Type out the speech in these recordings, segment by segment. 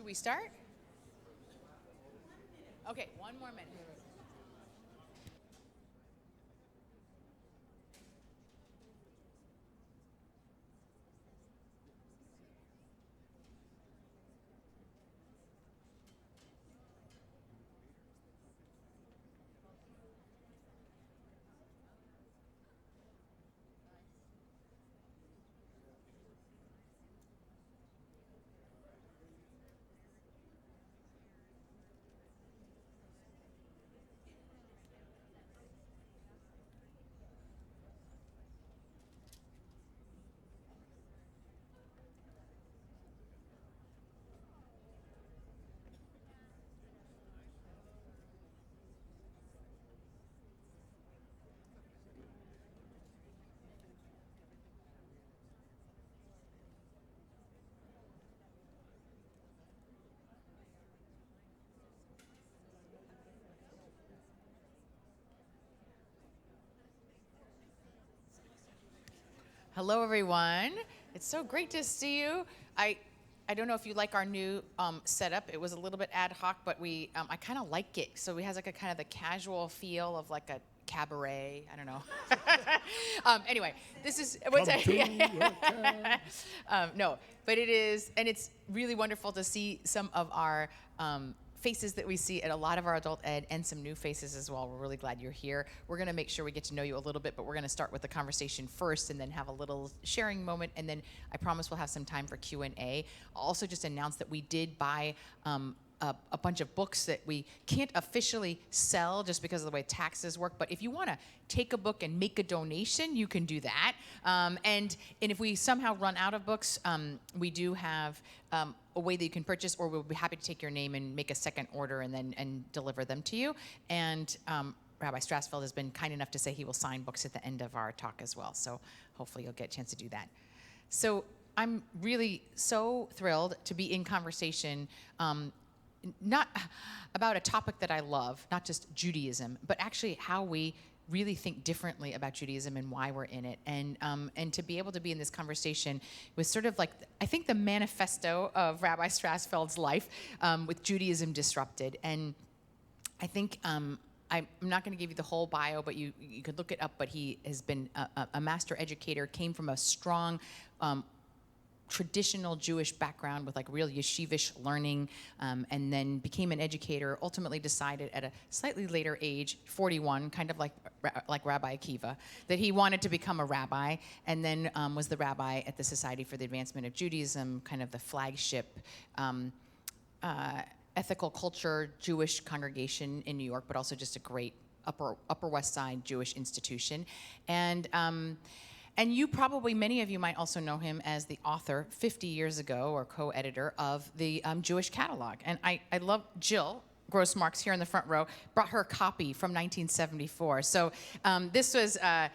Should we start? Okay, one more minute. Hello, everyone. It's so great to see you. I don't know if you like our new setup. It was a little bit ad hoc, but I kind of like it. So it has like a kind of the casual feel of like a cabaret. I don't know. Anyway, this is what's no, but it is, and it's really wonderful to see some of our faces that we see at a lot of our adult ed and some new faces as well. We're really glad you're here. We're going to make sure we get to know you a little bit, but we're going to start with the conversation first and then have a little sharing moment, and then I promise we'll have some time for Q&A. I'll also just announce that we did buy a bunch of books that we can't officially sell just because of the way taxes work, but if you want to take a book and make a donation, you can do that. And if we somehow run out of books, we do have a way that you can purchase, or we'll be happy to take your name and make a second order and deliver them to you. And Rabbi Strassfeld has been kind enough to say he will sign books at the end of our talk as well. So hopefully you'll get a chance to do that. So I'm really so thrilled to be in conversation not about a topic that I love, not just Judaism, but actually how we really think differently about Judaism and why we're in it. And to be able to be in this conversation was sort of like, I think, the manifesto of Rabbi Strassfeld's life with Judaism Disrupted. And I think I'm not going to give you the whole bio, but you could look it up, but he has been a master educator, came from a strong traditional Jewish background with like real yeshivish learning, and then became an educator, ultimately decided at a slightly later age, 41, kind of like Rabbi Akiva, that he wanted to become a rabbi, and then was the rabbi at the Society for the Advancement of Judaism, kind of the flagship ethical culture Jewish congregation in New York, but also just a great Upper West Side Jewish institution. And you probably, many of you might also know him as the author 50 years ago, or co-editor of the Jewish catalog. And I love Jill Grossmarks here in the front row, brought her a copy from 1974. So this was a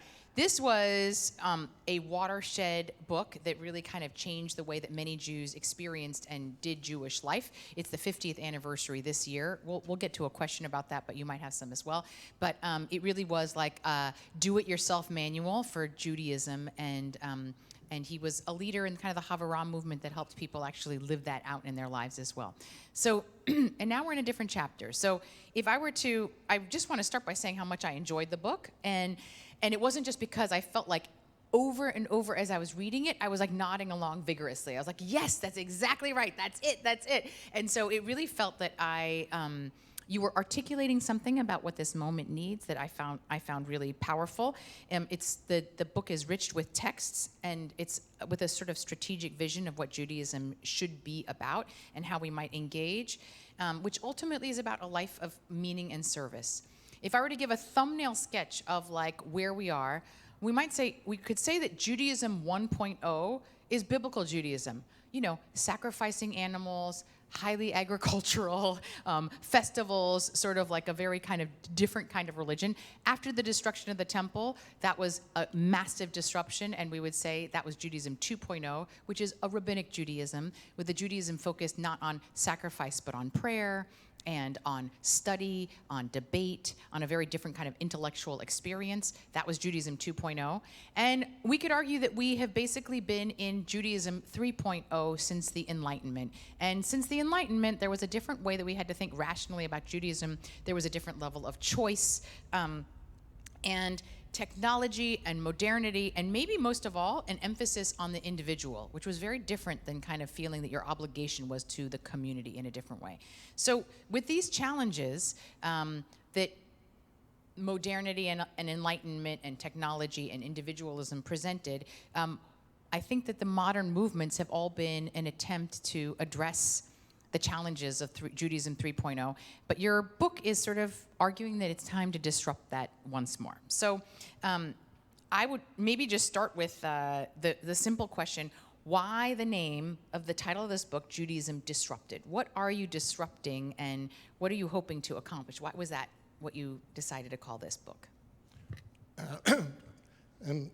watershed book that really kind of changed the way that many Jews experienced and did Jewish life. It's the 50th anniversary this year. We'll get to a question about that, but you might have some as well. But it really was like a do-it-yourself manual for Judaism, and he was a leader in kind of the Havarah movement that helped people actually live that out in their lives as well. So, and now we're in a different chapter. So I just want to start by saying how much I enjoyed the book, and it wasn't just because I felt like over and over as I was reading it, I was like nodding along vigorously. I was like, yes, that's exactly right. That's it. And so it really felt that you were articulating something about what this moment needs that I found really powerful. The book is rich with texts, and it's with a sort of strategic vision of what Judaism should be about and how we might engage, which ultimately is about a life of meaning and service. If I were to give a thumbnail sketch of like where we are, we could say that Judaism 1.0 is biblical Judaism. You know, sacrificing animals, highly agricultural, festivals, sort of like a very kind of different kind of religion. After the destruction of the temple, that was a massive disruption, and we would say that was Judaism 2.0, which is a rabbinic Judaism, with the Judaism focused not on sacrifice but on prayer, and on study, on debate, on a very different kind of intellectual experience. That was Judaism 2.0. And we could argue that we have basically been in Judaism 3.0 since the Enlightenment. And since the Enlightenment, there was a different way that we had to think rationally about Judaism. There was a different level of choice. And technology and modernity, and maybe most of all, an emphasis on the individual, which was very different than kind of feeling that your obligation was to the community in a different way. So with these challenges that modernity and enlightenment and technology and individualism presented, I think that the modern movements have all been an attempt to address the challenges of Judaism 3.0, but your book is sort of arguing that it's time to disrupt that once more. So I would maybe just start with the simple question, why the name of the title of this book, Judaism Disrupted? What are you disrupting, and what are you hoping to accomplish? Why was that what you decided to call this book? And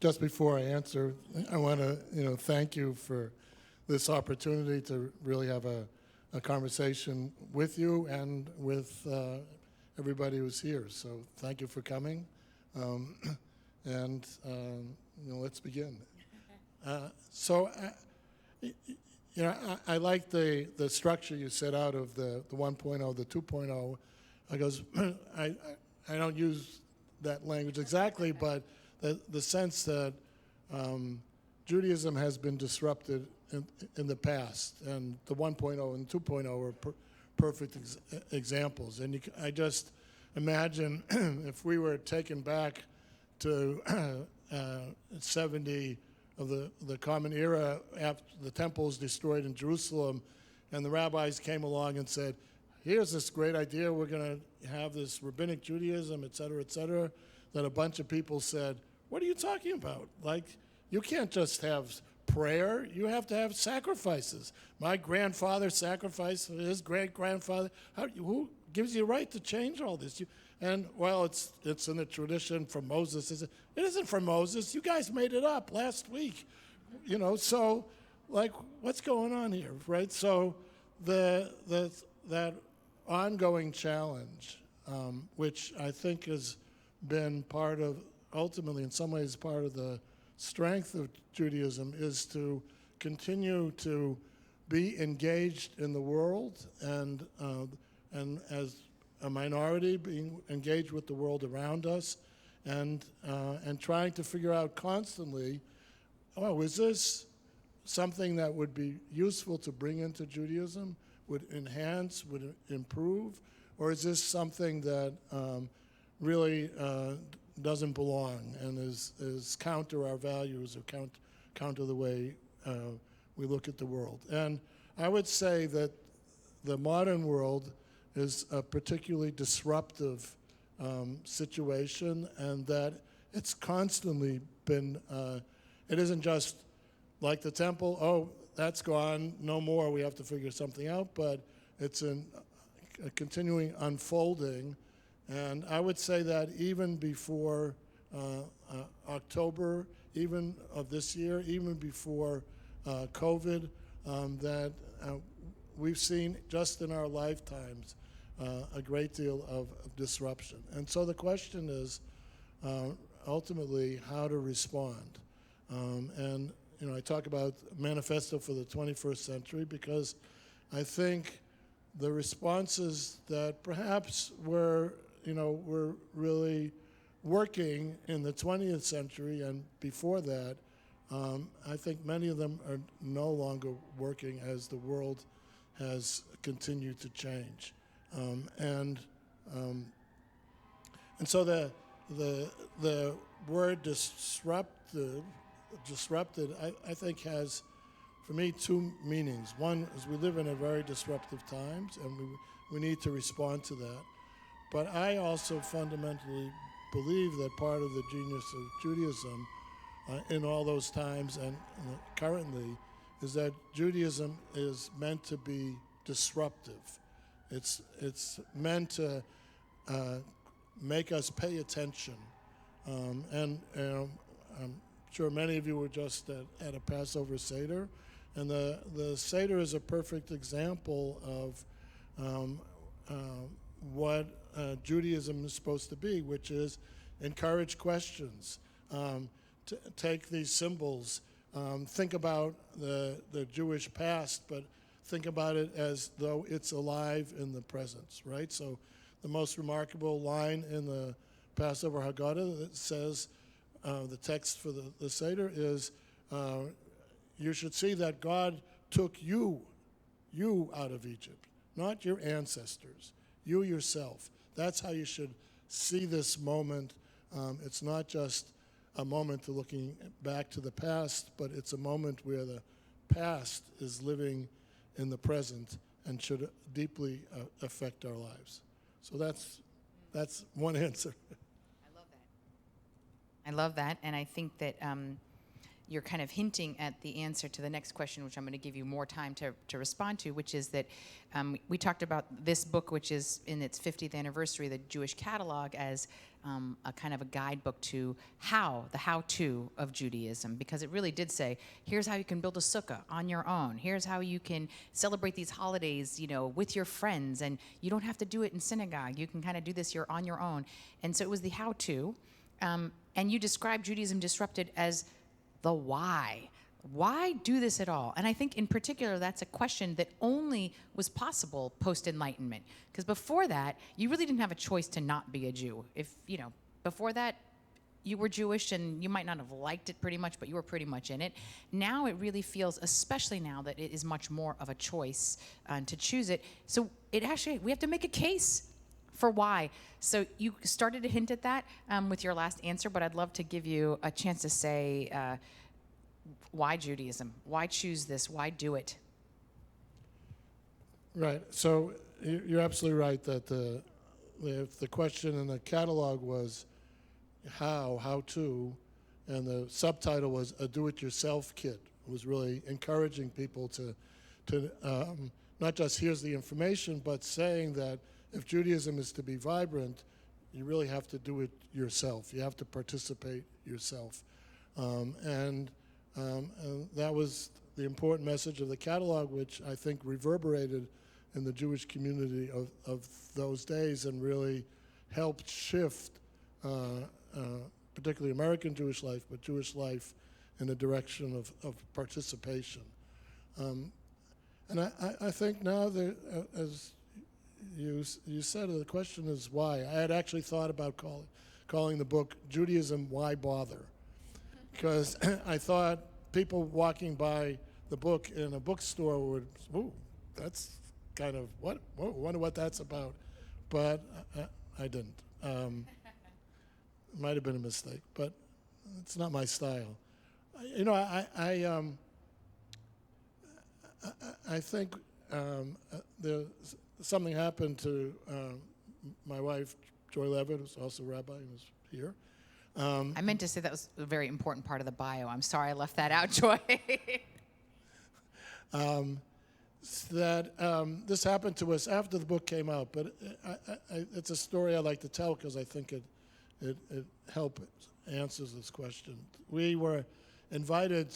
just before I answer, I want to thank you for this opportunity to really have a conversation with you and with everybody who's here. So thank you for coming, and let's begin. I like the structure you set out of the 1.0, the 2.0. Because I don't use that language exactly, but the sense that Judaism has been disrupted in the past, and the 1.0 and 2.0 are perfect examples. And I just imagine if we were taken back to 70 of the Common Era after the temple was destroyed in Jerusalem, and the rabbis came along and said, here's this great idea, we're going to have this rabbinic Judaism, et cetera, that a bunch of people said, what are you talking about? Like, you can't just have prayer, you have to have sacrifices. My grandfather sacrificed for his great-grandfather. Who gives you the right to change all this? It's in the tradition from Moses. It isn't from Moses. You guys made it up last week. So, like, what's going on here, right? So that ongoing challenge, which I think has been part of, ultimately in some ways part of the strength of Judaism, is to continue to be engaged in the world and as a minority being engaged with the world around us, and trying to figure out constantly, is this something that would be useful to bring into Judaism, would enhance, would improve, or is this something that really doesn't belong and is counter our values or counter the way we look at the world? And I would say that the modern world is a particularly disruptive situation, and that it's constantly been, it isn't just like the temple, that's gone, no more, we have to figure something out, but it's a continuing unfolding. And I would say that even before October, even of this year, even before COVID, that we've seen just in our lifetimes a great deal of disruption. And so the question is ultimately how to respond. And I talk about Manifesto for the 21st Century because I think the responses that perhaps were really working in the 20th century and before that, I think many of them are no longer working as the world has continued to change. And so the word disrupted, I think has, for me, two meanings. One is we live in a very disruptive times, and we need to respond to that. But I also fundamentally believe that part of the genius of Judaism in all those times and currently is that Judaism is meant to be disruptive. It's meant to make us pay attention. And I'm sure many of you were just at a Passover Seder, and the Seder is a perfect example of what Judaism is supposed to be, which is encourage questions, take these symbols, think about the Jewish past, but think about it as though it's alive in the present, right? So the most remarkable line in the Passover Haggadah that says, the text for the Seder is, you should see that God took you out of Egypt, not your ancestors, you yourself. That's how you should see this moment. It's not just a moment to looking back to the past, but it's a moment where the past is living in the present and should deeply affect our lives. So that's one answer. I love that, and I think that you're kind of hinting at the answer to the next question, which I'm going to give you more time to respond to, which is that we talked about this book, which is in its 50th anniversary, the Jewish Catalog, as a kind of a guidebook to the how-to of Judaism, because it really did say, here's how you can build a sukkah on your own. Here's how you can celebrate these holidays, with your friends, and you don't have to do it in synagogue. You can kind of do this on your own. And so it was the how-to. And you described Judaism Disrupted as the why. Why do this at all? And I think in particular, that's a question that only was possible post-Enlightenment. Because before that, you really didn't have a choice to not be a Jew. Before that, you were Jewish and you might not have liked it pretty much, but you were pretty much in it. Now it really feels, especially now that it is much more of a choice to choose it. So we have to make a case for why. So you started to hint at that with your last answer, but I'd love to give you a chance to say, why Judaism? Why choose this? Why do it? Right. So you're absolutely right that if the question in the catalog was how to, and the subtitle was a do-it-yourself kit, it was really encouraging people to not just here's the information, but saying that if Judaism is to be vibrant, you really have to do it yourself. You have to participate yourself. And that was the important message of the catalog, which I think reverberated in the Jewish community of those days and really helped shift, particularly American Jewish life, but Jewish life in the direction of participation. And I think now that, as you said, the question is why. I had actually thought about calling the book Judaism, Why Bother? Because I thought people walking by the book in a bookstore would, that's kind of, wonder what that's about. But I didn't. It might have been a mistake, but it's not my style. I think something happened to my wife, Joy Levitt, who's also a rabbi and is here. I meant to say that was a very important part of the bio. I'm sorry I left that out, Joy. This happened to us after the book came out, but it's a story I like to tell because I think it helps answers this question. We were invited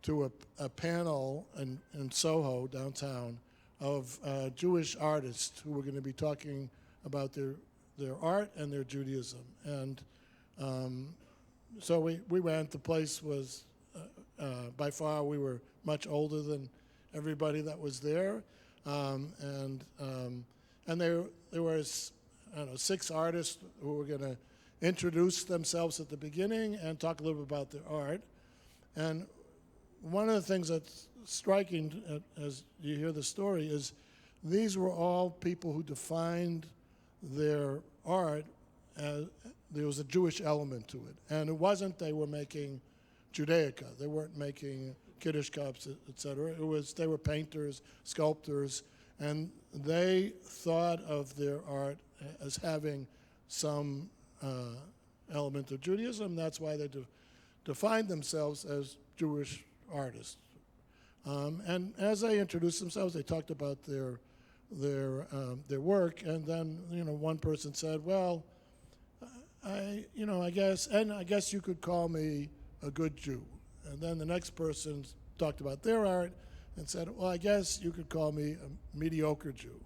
to a panel in Soho, downtown, of Jewish artists who were going to be talking about their art and their Judaism. And so we went. The place was, by far, we were much older than everybody that was there. And there was, 6 artists who were going to introduce themselves at the beginning and talk a little bit about their art. And one of the things that's striking as you hear the story is these were all people who defined their art as there was a Jewish element to it. And it wasn't they were making Judaica. They weren't making Kiddush cups, etc. They were painters, sculptors, and they thought of their art as having some element of Judaism. That's why they defined themselves as Jewish artists. And as they introduced themselves, they talked about their work, and then one person said, "Well, I guess you could call me a good Jew." And then the next person talked about their art and said, "Well, I guess you could call me a mediocre Jew."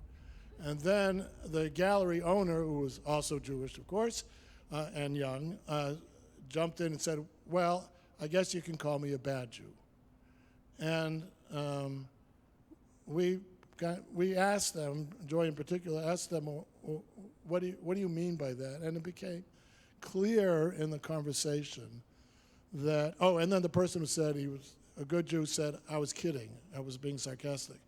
And then the gallery owner, who was also Jewish, of course, and young, jumped in and said, well, I guess you can call me a bad Jew. And we asked them, Joy in particular, asked them, what do you mean by that? And it became clear in the conversation that, and then the person who said he was a good Jew said, I was kidding, I was being sarcastic.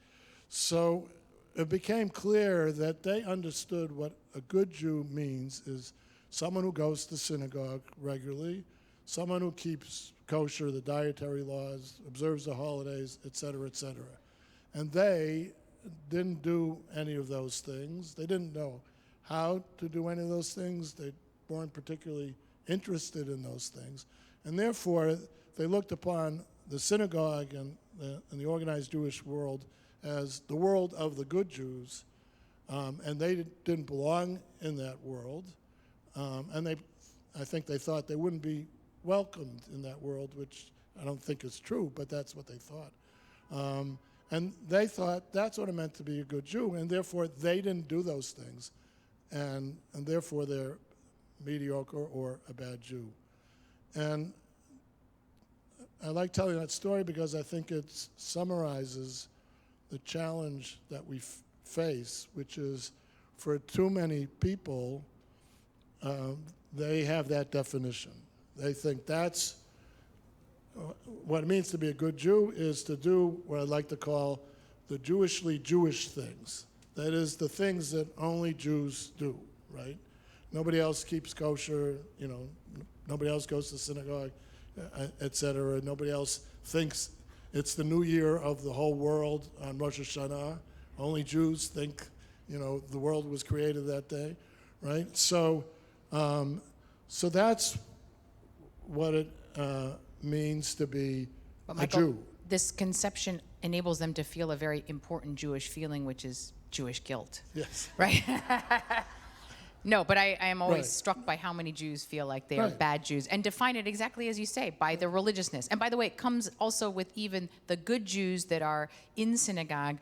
So it became clear that they understood what a good Jew means is someone who goes to synagogue regularly, someone who keeps kosher, the dietary laws, observes the holidays, et cetera, et cetera. And they didn't do any of those things. They didn't know how to do any of those things. They weren't particularly interested in those things. And therefore, they looked upon the synagogue and the organized Jewish world as the world of the good Jews, and they didn't belong in that world. And I think they thought they wouldn't be welcomed in that world, which I don't think is true, but that's what they thought. And they thought that's what it meant to be a good Jew, and therefore they didn't do those things, and therefore they're mediocre or a bad Jew. And I like telling that story because I think it summarizes the challenge that we face, which is for too many people, they have that definition. They think that's what it means to be a good Jew is to do what I like to call the Jewishly Jewish things. That is, the things that only Jews do, right? Nobody else keeps kosher, nobody else goes to synagogue, et cetera. Nobody else thinks it's the new year of the whole world on Rosh Hashanah. Only Jews think, the world was created that day, right? So that's what it means to be But a Michael, Jew. this conception enables them to feel a very important Jewish feeling, which is Jewish guilt. Yes. Right? No, but I am always Right. struck by how many Jews feel like they are Right. bad Jews, and define it exactly as you say, by the religiousness. And by the way, it comes also with even the good Jews that are in synagogue,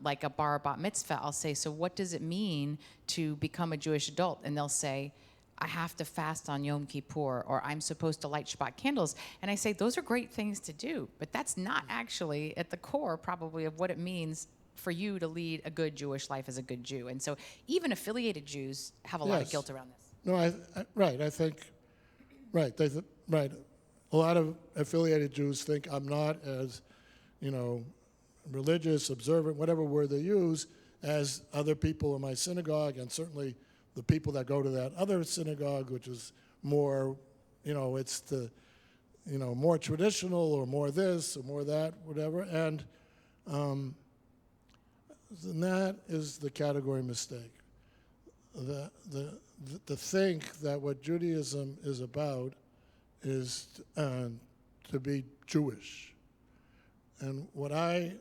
like a bar bat mitzvah. I'll say, so what does it mean to become a Jewish adult? And they'll say, I have to fast on Yom Kippur, or I'm supposed to light Shabbat candles. And I say, those are great things to do, but that's not actually at the core probably of what it means for you to lead a good Jewish life as a good Jew. And so even affiliated Jews have a lot of Yes. guilt around this. No, I think, right. A lot of affiliated Jews think I'm not as, religious, observant, whatever word they use, as other people in my synagogue, and certainly the people that go to that other synagogue, which is more, it's the, more traditional or more this or more that, whatever. And that is the category mistake. To think that what Judaism is about is to be Jewish. And what I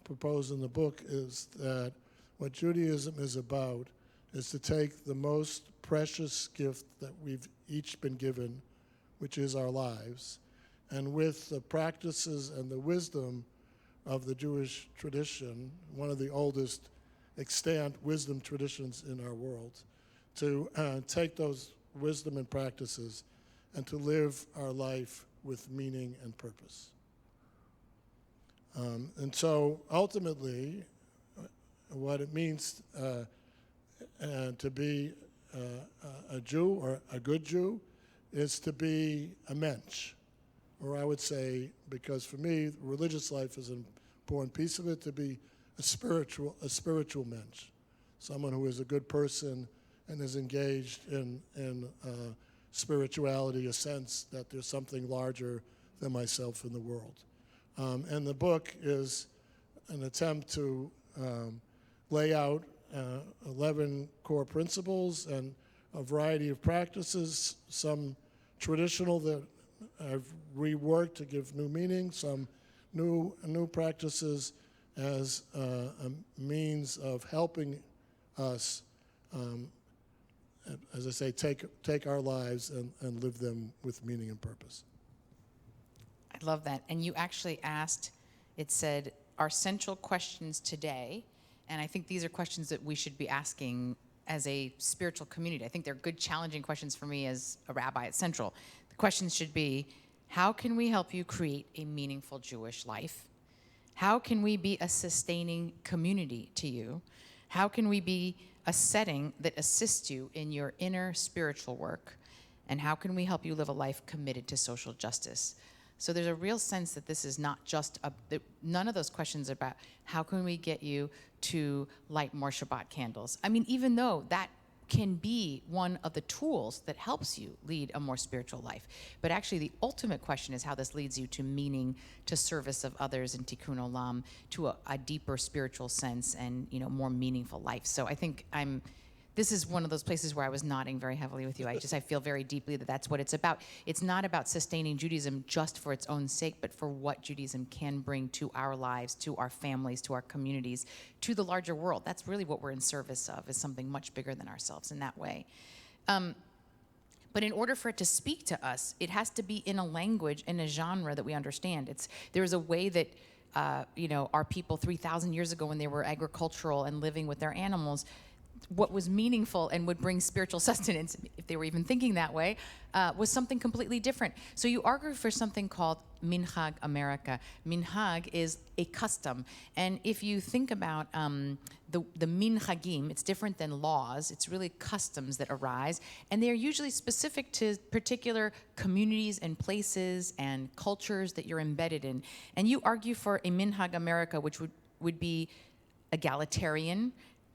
propose in the book is that what Judaism is about is to take the most precious gift that we've each been given, which is our lives, and with the practices and the wisdom of the Jewish tradition, one of the oldest extant wisdom traditions in our world, to take those wisdom and practices and to live our life with meaning and purpose. And so ultimately, what it means to be a Jew or a good Jew is to be a mensch, or I would say, because for me, religious life is an important piece of it, to be a spiritual mensch, someone who is a good person and is engaged in spirituality, a sense that there's something larger than myself in the world. And the book is an attempt to lay out 11 core principles and a variety of practices, some traditional that I've reworked to give new meaning, some new practices as a means of helping us, as I say, take our lives and live them with meaning and purpose. I love that. And you actually asked, it said, our central questions today, And I think these are questions that we should be asking as a spiritual community. I think they're good, challenging questions for me as a rabbi at Central. The questions should be, how can we help you create a meaningful Jewish life? How can we be a sustaining community to you? How can we be a setting that assists you in your inner spiritual work? And how can we help you live a life committed to social justice? So there's a real sense that this is not just none of those questions are about how can we get you to light more Shabbat candles. I mean, even though that can be one of the tools that helps you lead a more spiritual life. But actually the ultimate question is how this leads you to meaning, to service of others, and tikkun olam, to a deeper spiritual sense and, you know, more meaningful life. So I think this is one of those places where I was nodding very heavily with you. I feel very deeply that that's what it's about. It's not about sustaining Judaism just for its own sake, but for what Judaism can bring to our lives, to our families, to our communities, to the larger world. That's really what we're in service of, is something much bigger than ourselves in that way. But in order for it to speak to us, it has to be in a language, in a genre that we understand. There is a way that our people 3,000 years ago, when they were agricultural and living with their animals, what was meaningful and would bring spiritual sustenance, if they were even thinking that way, was something completely different. So you argue for something called Minhag America. Minhag is a custom. And if you think about the minhagim, it's different than laws. It's really customs that arise. And they are usually specific to particular communities and places and cultures that you're embedded in. And you argue for a Minhag America, which would be egalitarian,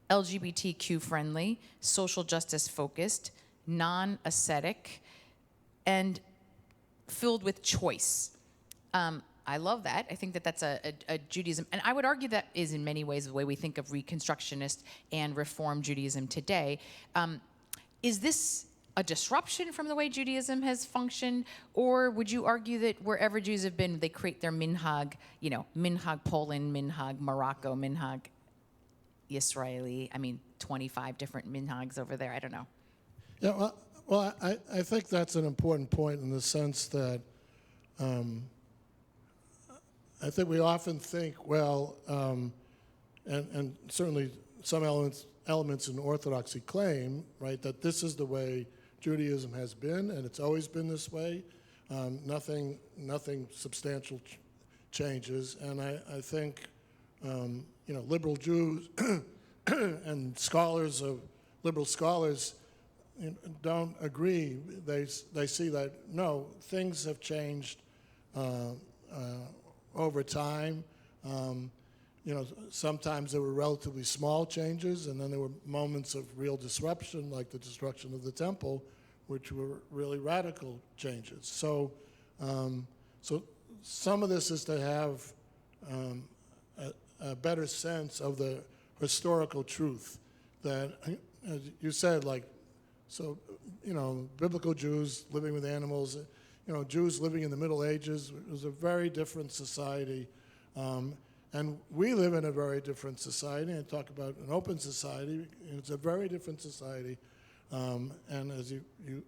LGBTQ friendly, social justice focused, non-ascetic, and filled with choice. I love that. I think that that's a Judaism, and I would argue that is in many ways the way we think of Reconstructionist and Reform Judaism today. Is this a disruption from the way Judaism has functioned, or would you argue that wherever Jews have been, they create their minhag, minhag Poland, minhag Morocco, minhag Israeli, 25 different minhags over there, I don't know. Yeah, well, I think that's an important point in the sense that I think we often think, and certainly some elements in Orthodoxy claim, right, that this is the way Judaism has been, and it's always been this way. Nothing substantial changes, and I think liberal Jews and liberal scholars don't agree. They see that no, things have changed over time. Sometimes there were relatively small changes, and then there were moments of real disruption, like the destruction of the temple, which were really radical changes. So some of this is to have a better sense of the historical truth that, as you said, biblical Jews living with animals, Jews living in the Middle Ages, it was a very different society. And we live in a very different society, and talk about an open society. It's a very different society. And as you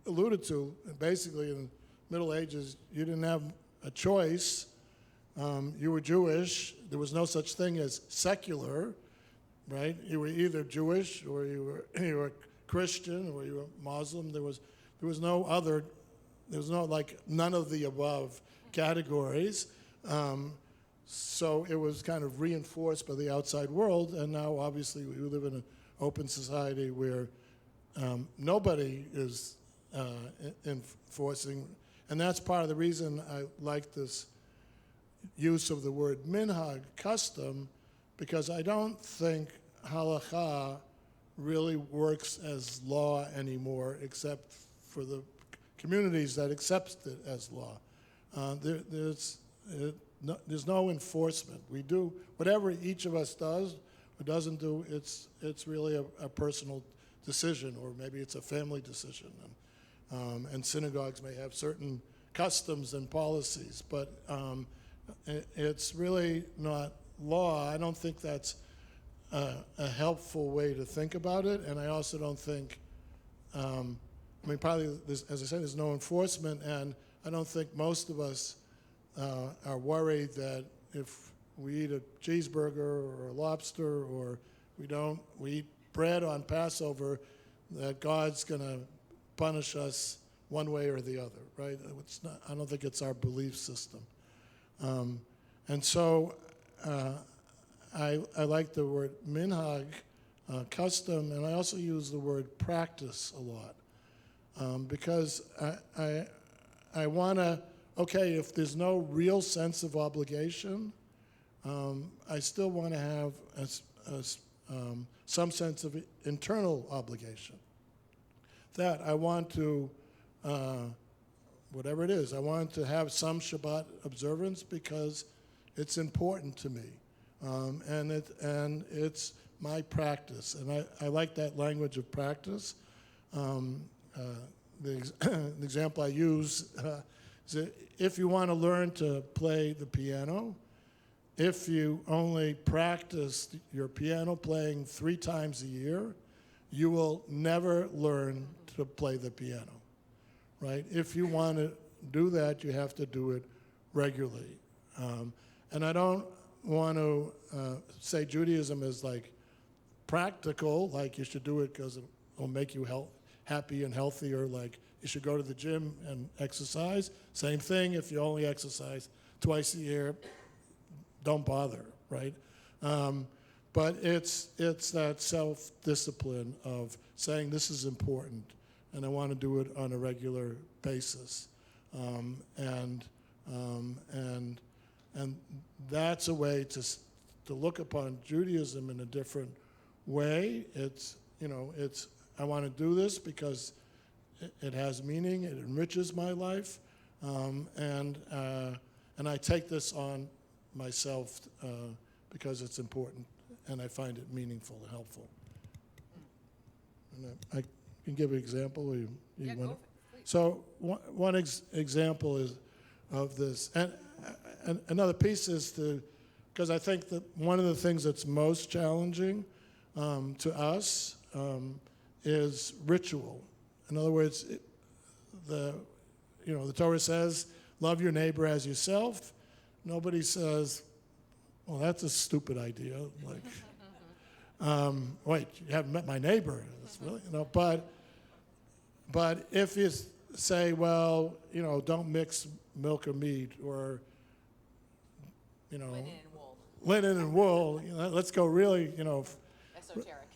alluded to, basically in the Middle Ages, you didn't have a choice. You were Jewish. There was no such thing as secular, right? You were either Jewish, or you were Christian, or you were Muslim. There was no other. There was no none of the above categories. So it was kind of reinforced by the outside world, and now obviously we live in an open society where nobody is enforcing, and that's part of the reason I like this use of the word minhag, custom, because I don't think halakha really works as law anymore, except for the communities that accept it as law. There's no enforcement. We do whatever each of us does or doesn't do. It's really a personal decision, or maybe it's a family decision. And synagogues may have certain customs and policies, but it's really not law. I don't think that's a helpful way to think about it, and I also don't think. Probably, as I said, there's no enforcement, and I don't think most of us are worried that if we eat a cheeseburger or a lobster or We eat bread on Passover that God's going to punish us one way or the other, right? It's not, I don't think it's our belief system. And so I like the word minhag, custom, and I also use the word practice a lot because I want to, okay, if there's no real sense of obligation, I still want to have some sense of internal obligation. That I want to, whatever it is, I want to have some Shabbat observance because it's important to me, and it's my practice, and I like that language of practice. The example I use is that if you want to learn to play the piano, if you only practice your piano playing 3 times a year, you will never learn to play the piano, right? If you want to do that, you have to do it regularly. And I don't want to say Judaism is like practical, like you should do it because it will make you happy and healthy, or like you should go to the gym and exercise. Same thing, if you only exercise twice a year, don't bother, right? But it's that self-discipline of saying this is important, and I want to do it on a regular basis, and that's a way to look upon Judaism in a different way. It's I want to do this because it has meaning, it enriches my life, and I take this on myself because it's important and I find it meaningful and helpful. And I can give an example. Or you Yeah, want go it? for it, please. So one example is of this, and another piece is because I think that one of the things that's most challenging to us is ritual. In other words, the Torah says, love your neighbor as yourself. Nobody says, well, that's a stupid idea. Like, wait, you haven't met my neighbor. That's really, but if you say, well, don't mix milk or meat, or, linen and wool, let's go really,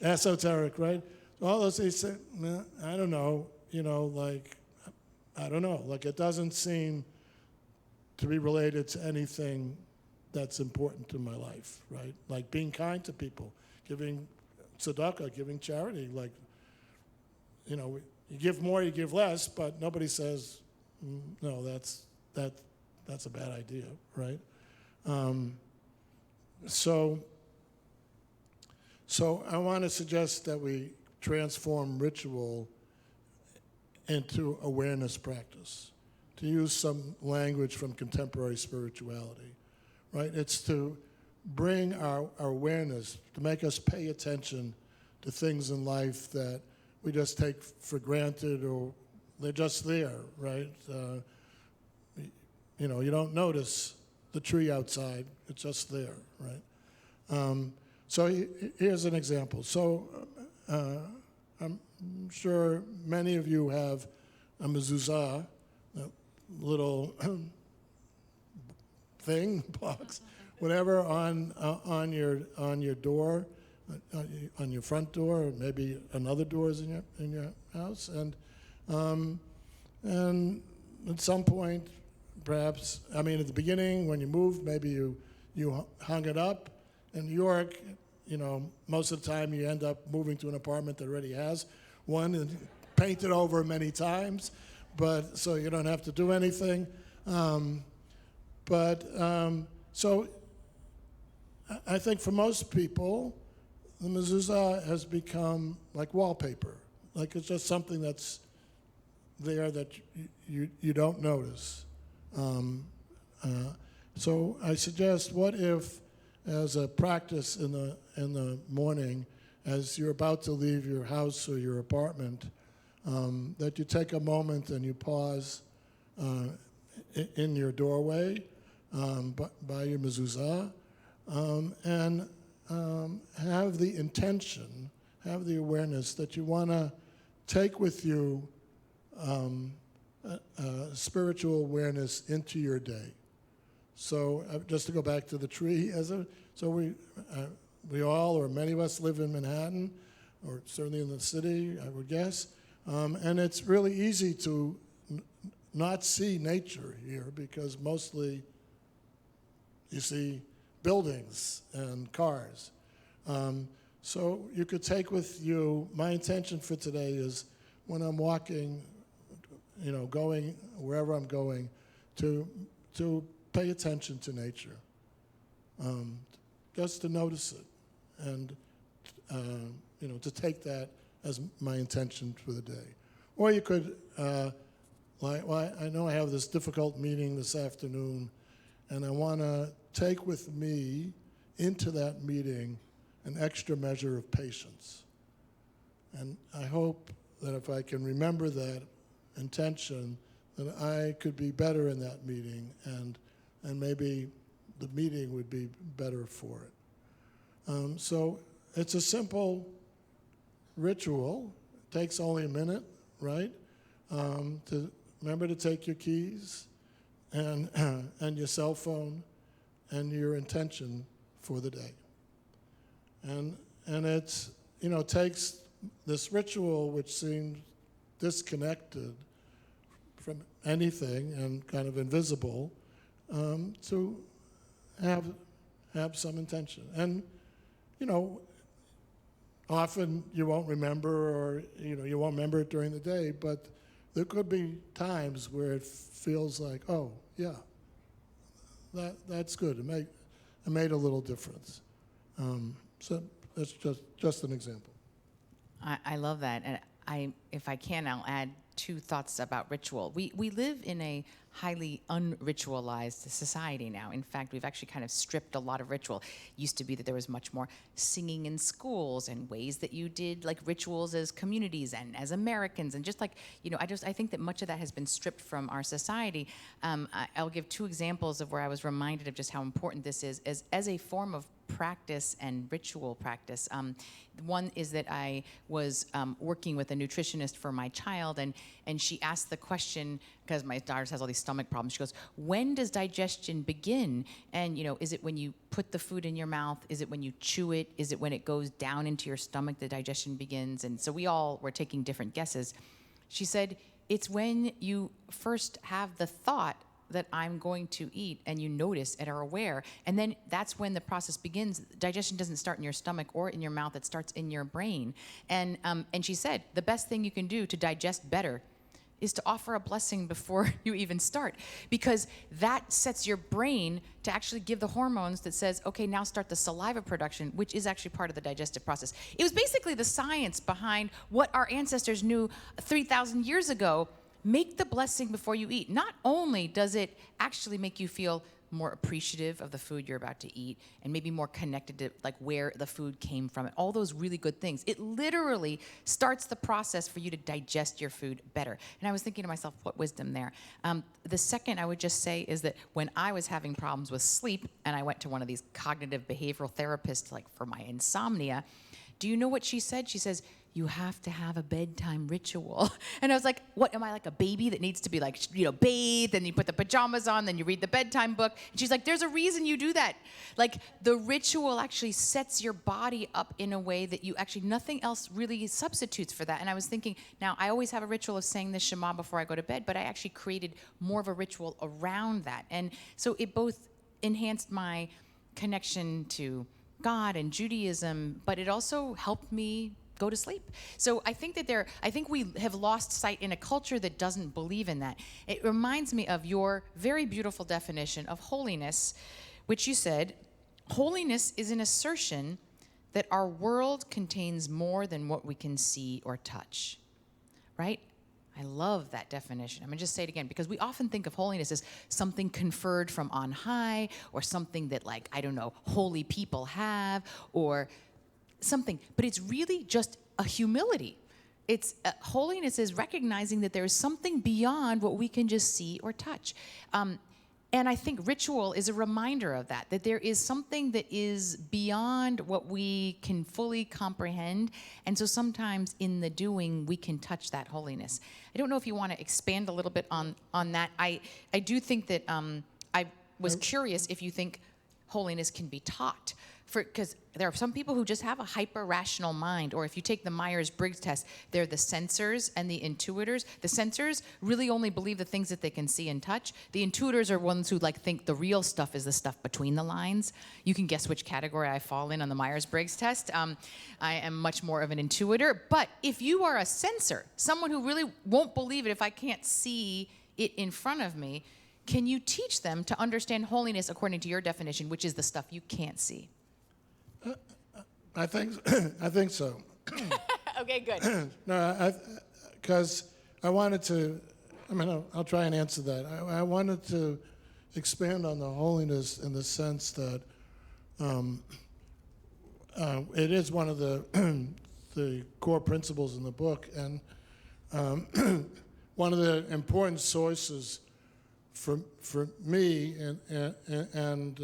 esoteric, right? All those things say, I don't know, I don't know. Like, it doesn't seem to be related to anything that's important to my life, right? Like being kind to people, giving tzedakah, giving charity. Like, you give more, you give less, but nobody says, no, that's a bad idea, right? So I want to suggest that we transform ritual into awareness practice, to use some language from contemporary spirituality, right? It's to bring our awareness, to make us pay attention to things in life that we just take for granted, or they're just there, right? You don't notice the tree outside, it's just there, right? So here's an example. So I'm sure many of you have a mezuzah, a little thing, box, whatever, on your door, on your front door, or maybe another doors in your house, and at some point, perhaps, at the beginning when you moved, maybe you hung it up. In New York, most of the time you end up moving to an apartment that already has one and painted over many times, but so you don't have to do anything. So I think for most people, the mezuzah has become like wallpaper. Like it's just something that's there that you don't notice. So I suggest, what if, as a practice in the morning, as you're about to leave your house or your apartment, that you take a moment and you pause in your doorway by your mezuzah, and have the intention, have the awareness that you want to take with you spiritual awareness into your day. So just to go back to the tree, we all, or many of us, live in Manhattan, or certainly in the city, I would guess, and it's really easy to not see nature here because mostly you see buildings and cars. So you could take with you, my intention for today is when I'm walking, going wherever I'm going, to pay attention to nature, just to notice it, and to take that as my intention for the day. Or you could, I know I have this difficult meeting this afternoon, and I want to take with me into that meeting an extra measure of patience. And I hope that if I can remember that intention, that I could be better in that meeting, and maybe the meeting would be better for it. So it's a simple ritual. It takes only a minute, right? To remember to take your keys and your cell phone and your intention for the day. And it's, takes this ritual, which seems disconnected from anything and kind of invisible, to have some intention. And, often you won't remember, or, you won't remember it during the day, but there could be times where it feels like, oh, yeah, that's good. It made a little difference. So that's just an example. I love that. And if I can, I'll add two thoughts about ritual. We live in a highly unritualized society now. In fact, we've actually kind of stripped a lot of ritual. It used to be that there was much more singing in schools and ways that you did like rituals as communities and as Americans, and just like, I think that much of that has been stripped from our society. I'll give two examples of where I was reminded of just how important this is as a form of practice and ritual practice. One is that I was working with a nutritionist for my child, and she asked the question, because my daughter has all these stomach problems. She goes, when does digestion begin? And, is it when you put the food in your mouth? Is it when you chew it? Is it when it goes down into your stomach that digestion begins? And so we all were taking different guesses. She said, it's when you first have the thought that I'm going to eat, and you notice and are aware, and then that's when the process begins. Digestion doesn't start in your stomach or in your mouth, it starts in your brain. And she said, the best thing you can do to digest better is to offer a blessing before you even start, because that sets your brain to actually give the hormones that says, okay, now start the saliva production, which is actually part of the digestive process. It was basically the science behind what our ancestors knew 3,000 years ago. Make the blessing before you eat. Not only does it actually make you feel more appreciative of the food you're about to eat, and maybe more connected to like where the food came from, all those really good things. It literally starts the process for you to digest your food better. And I was thinking to myself, what wisdom there. The second I would just say is that when I was having problems with sleep, and I went to one of these cognitive behavioral therapists like for my insomnia, do you know what she said? She says, you have to have a bedtime ritual. And I was like, what, am I like a baby that needs to be like, bathed, and you put the pajamas on, then you read the bedtime book? And she's like, there's a reason you do that. Like, the ritual actually sets your body up in a way that you actually, nothing else really substitutes for that. And I was thinking, now I always have a ritual of saying the Shema before I go to bed, but I actually created more of a ritual around that. And so it both enhanced my connection to God and Judaism, but it also helped me go to sleep. So I think we have lost sight in a culture that doesn't believe in that. It reminds me of your very beautiful definition of holiness, which you said, holiness is an assertion that our world contains more than what we can see or touch, right? I love that definition. I'm gonna just say it again, because we often think of holiness as something conferred from on high, or something that, like, I don't know, holy people have, or something, but it's really just a humility. It's holiness is recognizing that there is something beyond what we can just see or touch. And I think ritual is a reminder of that there is something that is beyond what we can fully comprehend. And so sometimes in the doing, we can touch that holiness. I don't know if you want to expand a little bit on that. I do think that I was curious if you think holiness can be taught. Because there are some people who just have a hyper-rational mind, or if you take the Myers-Briggs test, they're the sensors and the intuitors. The sensors really only believe the things that they can see and touch. The intuitors are ones who think the real stuff is the stuff between the lines. You can guess which category I fall in on the Myers-Briggs test. I am much more of an intuitor. But if you are a sensor, someone who really won't believe it if I can't see it in front of me, can you teach them to understand holiness according to your definition, which is the stuff you can't see? I think so. Okay, good. No, because I wanted to. I'll try and answer that. I wanted to expand on the holiness in the sense that it is one of the core principles in the book, and one of the important sources for me and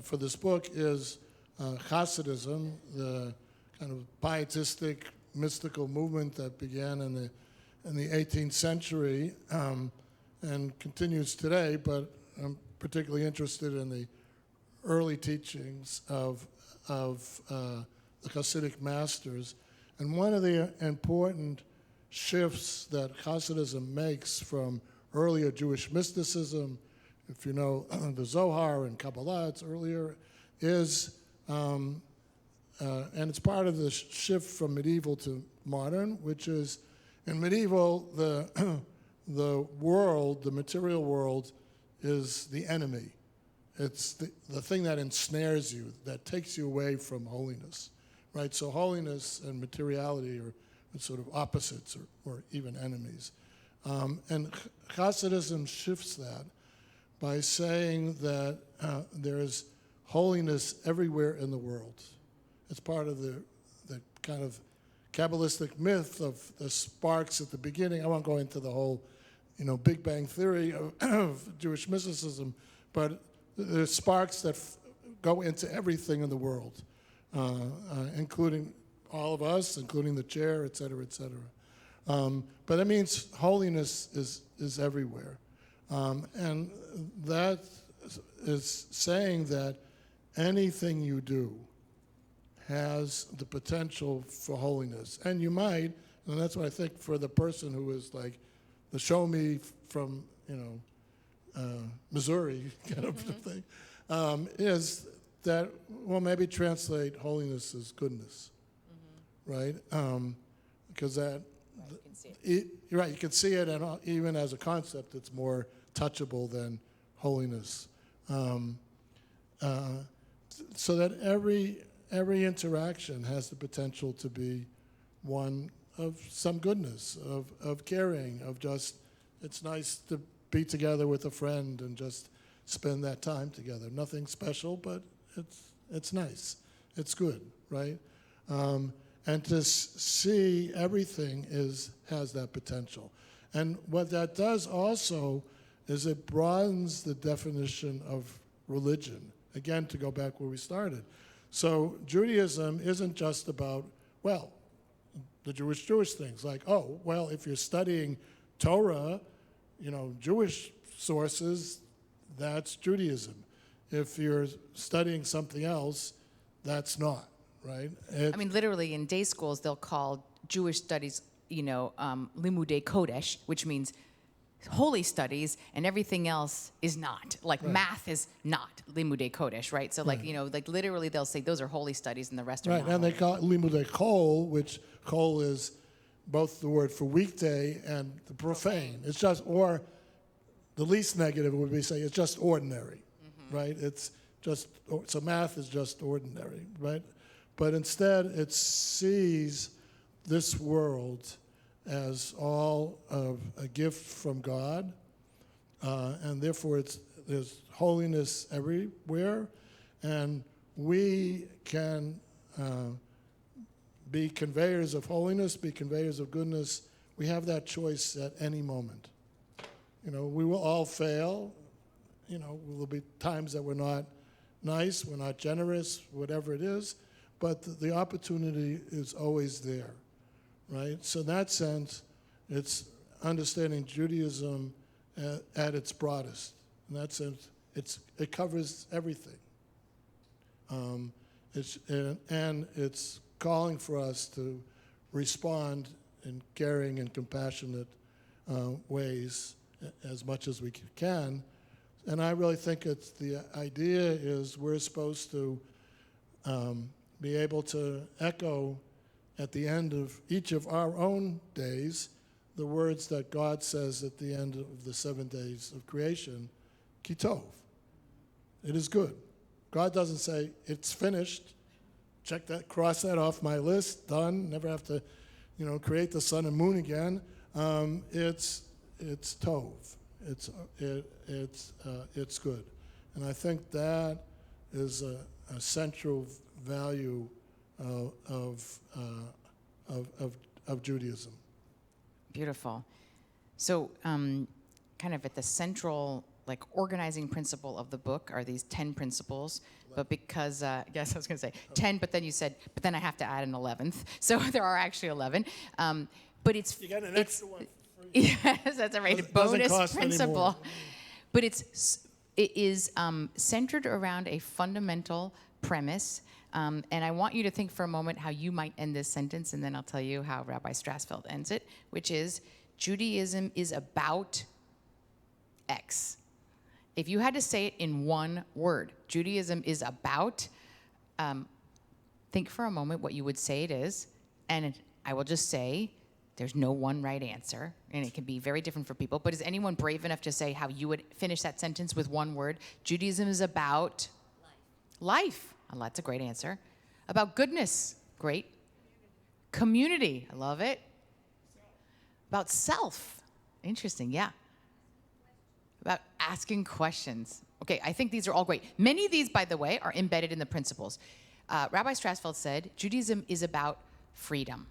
for this book is Hassidism, the kind of pietistic, mystical movement that began in the 18th century and continues today. But I'm particularly interested in the early teachings of the Hasidic masters. And one of the important shifts that Hasidism makes from earlier Jewish mysticism, if you know the Zohar and Kabbalah, it's earlier, is and it's part of the shift from medieval to modern, which is in medieval, the world, the material world, is the enemy. It's the thing that ensnares you, that takes you away from holiness, right? So holiness and materiality are sort of opposites or even enemies. And Hasidism shifts that by saying that there is holiness everywhere in the world. It's part of the kind of Kabbalistic myth of the sparks at the beginning. I won't go into the whole, Big Bang theory of Jewish mysticism, but there's sparks that go into everything in the world, including all of us, including the chair, et cetera, et cetera. But that means holiness is everywhere. And that is saying that anything you do has the potential for holiness. And you might, and that's what I think for the person who is like the show me from, Missouri kind of thing, is that, well, maybe translate holiness as goodness, right? Because that, you can see it. Right, you can see it, and even as a concept, it's more touchable than holiness. So that every interaction has the potential to be one of some goodness, of caring, of just, it's nice to be together with a friend and just spend that time together. Nothing special, but it's nice. It's good, right? And to see everything has that potential. And what that does also is it broadens the definition of religion. Again, to go back where we started. So Judaism isn't just about, well, the Jewish things, like, oh, well, if you're studying Torah, Jewish sources, that's Judaism. If you're studying something else, that's not, right? Literally in day schools, they'll call Jewish studies, Limudei Kodesh, which means holy studies, and everything else is not. Like math is not Limudei Kodesh, right? So literally they'll say those are holy studies and the rest are not. Right, and they call it Limudei Kol, which Kol is both the word for weekday and the profane. It's just, or the least negative would be say it's just ordinary, right? It's just, so math is just ordinary, right? But instead it sees this world as all of a gift from God, and therefore there's holiness everywhere, and we can be conveyors of holiness, be conveyors of goodness. We have that choice at any moment. We will all fail, there'll be times that we're not nice, we're not generous, whatever it is, but the opportunity is always there, right? So in that sense, it's understanding Judaism at its broadest. In that sense, it covers everything. It's calling for us to respond in caring and compassionate ways as much as we can. And I really think the idea is we're supposed to be able to echo at the end of each of our own days the words that God says at the end of the 7 days of creation, Kitov. It is good. God doesn't say, it's finished, check that, cross that off my list, done, never have to, create the sun and moon again. It's tov. It's good. And I think that is a central value of Judaism. Beautiful. So kind of at the central organizing principle of the book are these 10 principles, but because, yes, I was going to say 10, but then you said, but then I have to add an 11th. So there are actually 11. But it's... You got an extra one. Yes, that's a right bonus principle. Anymore. But it is centered around a fundamental premise. And I want you to think for a moment how you might end this sentence, and then I'll tell you how Rabbi Strassfeld ends it, which is Judaism is about X. If you had to say it in one word, Judaism is about, think for a moment what you would say it is, and I will just say there's no one right answer, and it can be very different for people, but is anyone brave enough to say how you would finish that sentence with one word? Judaism is about life. Oh, that's a great answer. About goodness. Great. Community. I love it. About self. Interesting, yeah. About asking questions. Okay, I think these are all great. Many of these, by the way, are embedded in the principles. Rabbi Strassfeld said, Judaism is about freedom.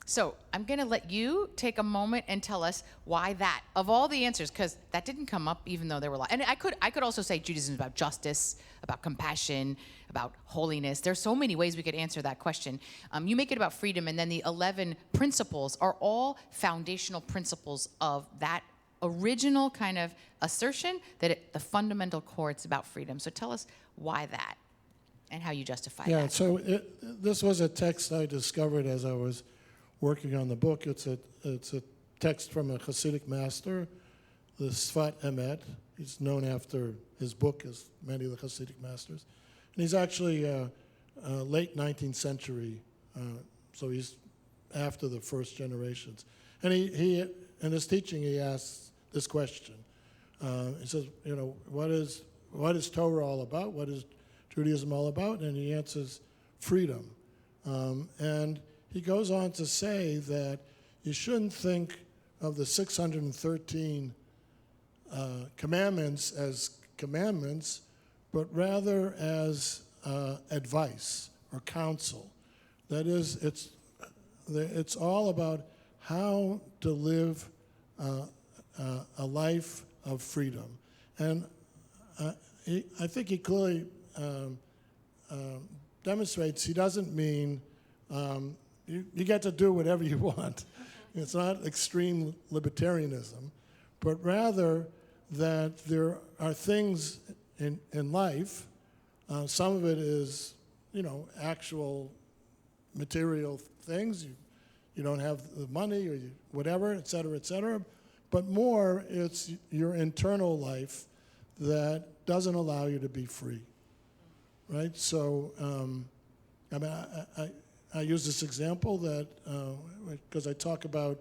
So I'm going to let you take a moment and tell us why that, of all the answers, because that didn't come up even though there were a lot. And I could also say Judaism is about justice, about compassion, about holiness. There's so many ways we could answer that question. You make it about freedom, and then the 11 principles are all foundational principles of that original kind of assertion that at the fundamental core, it's about freedom. So tell us why that and how you justify that. Yeah, so this was a text I discovered as I was working on the book. It's a text from a Hasidic master, the Sfat Emet. He's known after his book, as many of the Hasidic masters. And he's actually late 19th century, so he's after the first generations. And he in his teaching, he asks this question. He says, what is Torah all about? What is Judaism all about? And he answers, freedom. And he goes on to say that you shouldn't think of the 613 commandments as commandments, but rather as advice or counsel. That is, it's all about how to live a life of freedom. And I think he clearly demonstrates he doesn't mean you get to do whatever you want. It's not extreme libertarianism, but rather that there are things in life, some of it is, actual material things. You don't have the money or whatever, et cetera, but more it's your internal life that doesn't allow you to be free, right? So, I use this example that, because I talk about,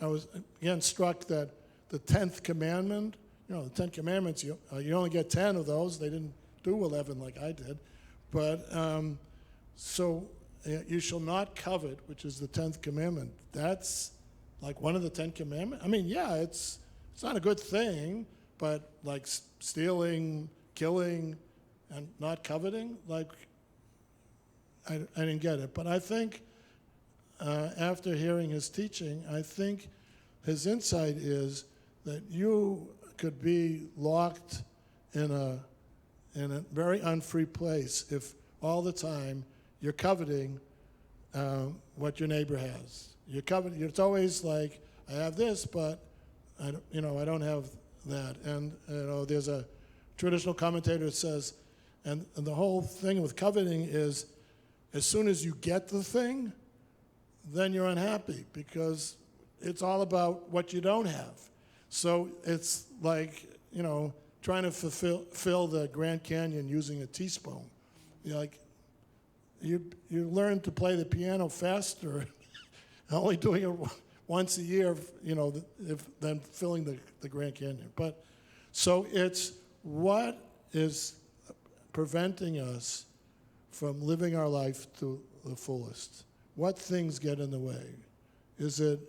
I was again struck that the 10th commandment, the 10 commandments, you only get 10 of those. They didn't do 11 like I did. But, so you shall not covet, which is the 10th commandment. That's like one of the 10 commandments. I mean, yeah, it's not a good thing, but like stealing, killing, and not coveting, like, I didn't get it. But I think after hearing his teaching, I think his insight is that you could be locked in a very unfree place if all the time you're coveting what your neighbor has. You're coveting. It's always like, I have this, but I don't have that. And there's a traditional commentator that says, and the whole thing with coveting is, as soon as you get the thing, then you're unhappy because it's all about what you don't have. So it's like, trying to fill the Grand Canyon using a teaspoon. You learn to play the piano faster, only doing it once a year, than filling the Grand Canyon. But so it's what is preventing us from living our life to the fullest. What things get in the way? Is it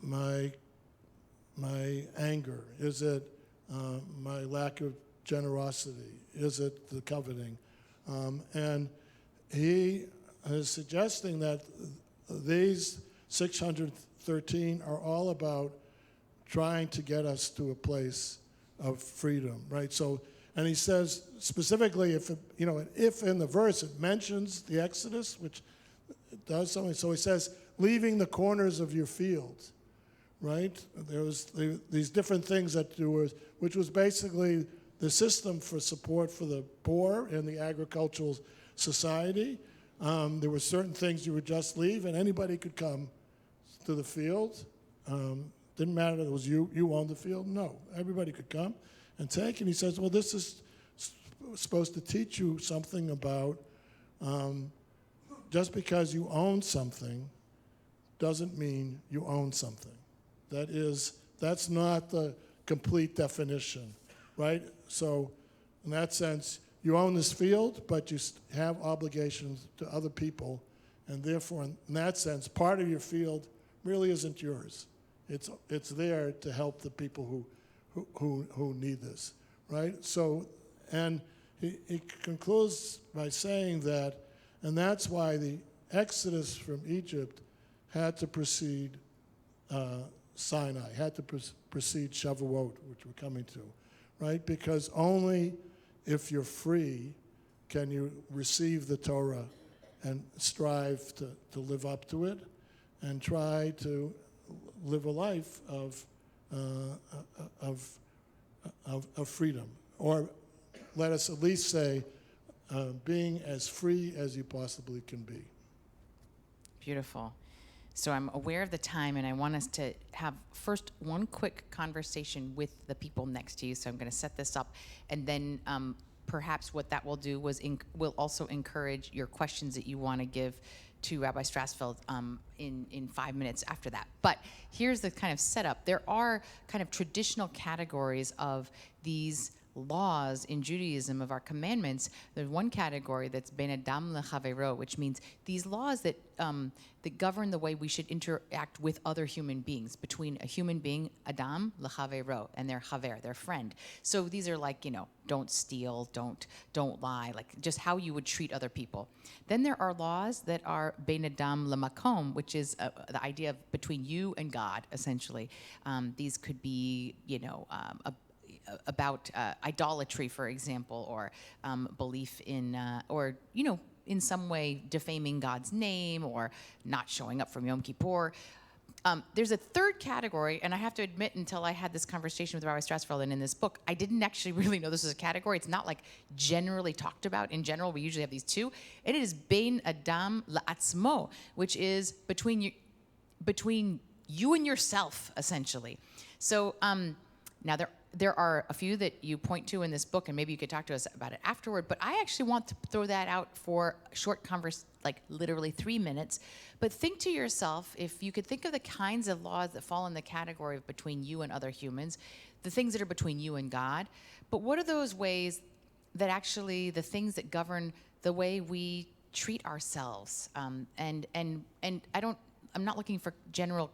my anger? Is it my lack of generosity? Is it the coveting? And he is suggesting that these 613 are all about trying to get us to a place of freedom, right? So, and he says specifically, if in the verse it mentions the Exodus, which it does something, so he says, leaving the corners of your field, right? There was these different things that there was, which was basically the system for support for the poor in the agricultural society. There were certain things you would just leave, and anybody could come to the field. Didn't matter that it was you owned the field. No, everybody could come and take. And he says, well, this is supposed to teach you something about just because you own something doesn't mean you own something. That's not the complete definition, right? So in that sense, you own this field, but you have obligations to other people, and therefore, in that sense, part of your field really isn't yours. It's there to help the people who need this, right? So, and he concludes by saying that, and that's why the Exodus from Egypt had to precede Sinai, had to precede Shavuot, which we're coming to, right? Because only if you're free can you receive the Torah and strive to live up to it and try to live a life of freedom. Or let us at least say, being as free as you possibly can be. Beautiful. So I'm aware of the time, and I want us to have first one quick conversation with the people next to you. So I'm going to set this up, and then perhaps what that will do will also encourage your questions that you want to give to Rabbi Strassfeld in 5 minutes after that. But here's the kind of setup. There are kind of traditional categories of these laws in Judaism of our commandments. There's one category that's ben adam lechavero, which means these laws that govern the way we should interact with other human beings, between a human being, adam lechavero, and their chaver, their friend. So these are like, don't steal, don't lie, like just how you would treat other people. Then there are laws that are ben adam lemakom, which is the idea of between you and God, essentially. These could be, about idolatry, for example, or belief in, in some way defaming God's name or not showing up from Yom Kippur. There's a third category, and I have to admit, until I had this conversation with Rabbi Strassfeld and in this book, I didn't actually really know this was a category. It's not like generally talked about. In general, we usually have these two. And it is bein adam la'atzmo, which is between you and yourself, essentially. So now there are a few that you point to in this book, and maybe you could talk to us about it afterward, but I actually want to throw that out for a short like literally 3 minutes. But think to yourself, if you could think of the kinds of laws that fall in the category of between you and other humans, the things that are between you and God, but what are those ways that actually, the things that govern the way we treat ourselves? And I'm not looking for general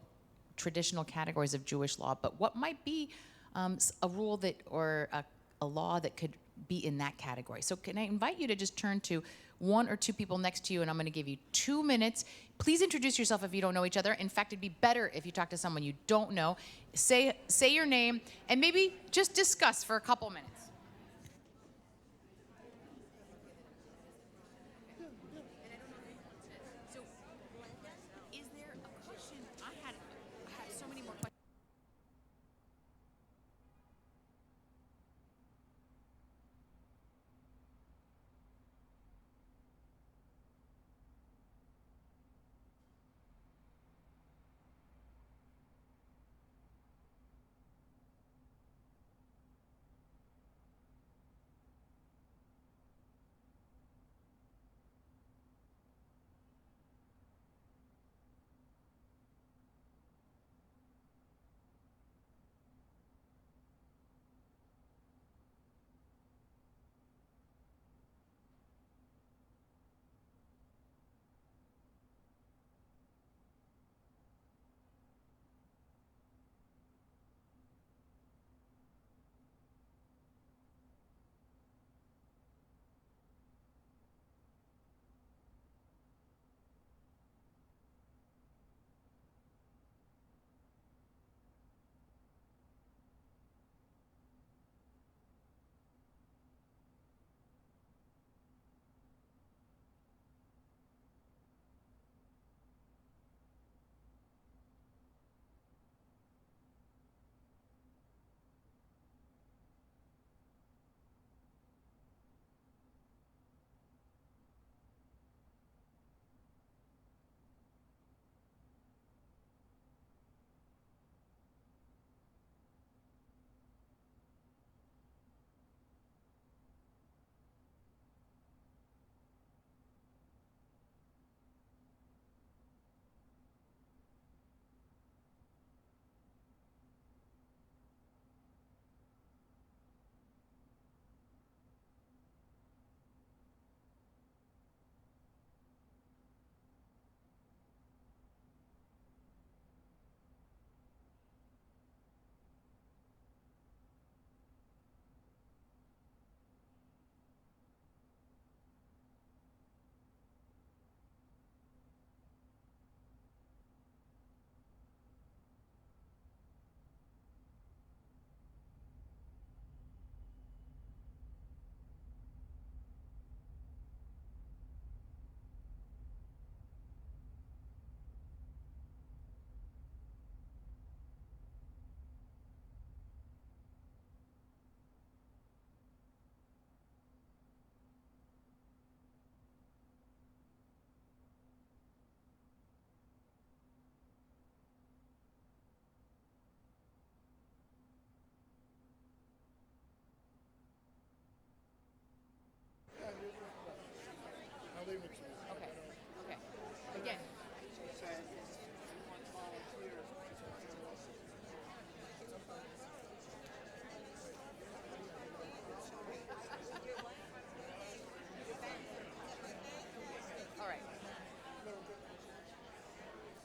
traditional categories of Jewish law, but what might be a rule or a law that could be in that category. So can I invite you to just turn to one or two people next to you, and I'm going to give you 2 minutes. Please introduce yourself if you don't know each other. In fact, it'd be better if you talk to someone you don't know. Say your name, and maybe just discuss for a couple minutes.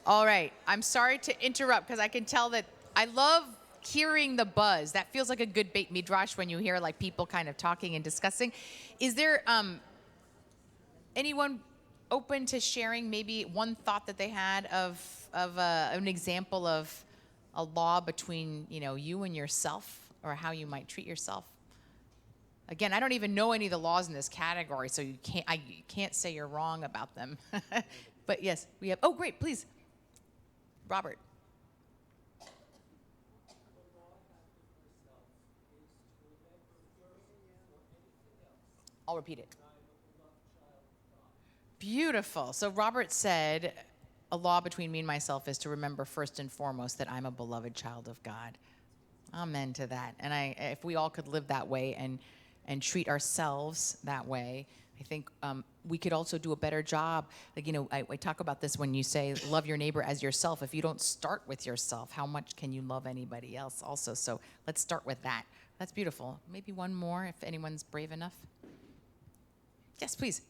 All right. I'm sorry to interrupt because I can tell that I love hearing the buzz. That feels like a good Beit Midrash when you hear like people kind of talking and discussing. Is there anyone open to sharing maybe one thought that they had of an example of a law between you and yourself, or how you might treat yourself? Again, I don't even know any of the laws in this category, so you can't say you're wrong about them. But yes, we have. Oh, great, please, Robert. I'll repeat it. Beautiful. So Robert said, a law between me and myself is to remember first and foremost that I'm a beloved child of God. Amen to that. And if we all could live that way and treat ourselves that way, I think we could also do a better job. Like, I talk about this when you say love your neighbor as yourself. If you don't start with yourself, how much can you love anybody else also? So let's start with that. That's beautiful. Maybe one more if anyone's brave enough. Yes, please.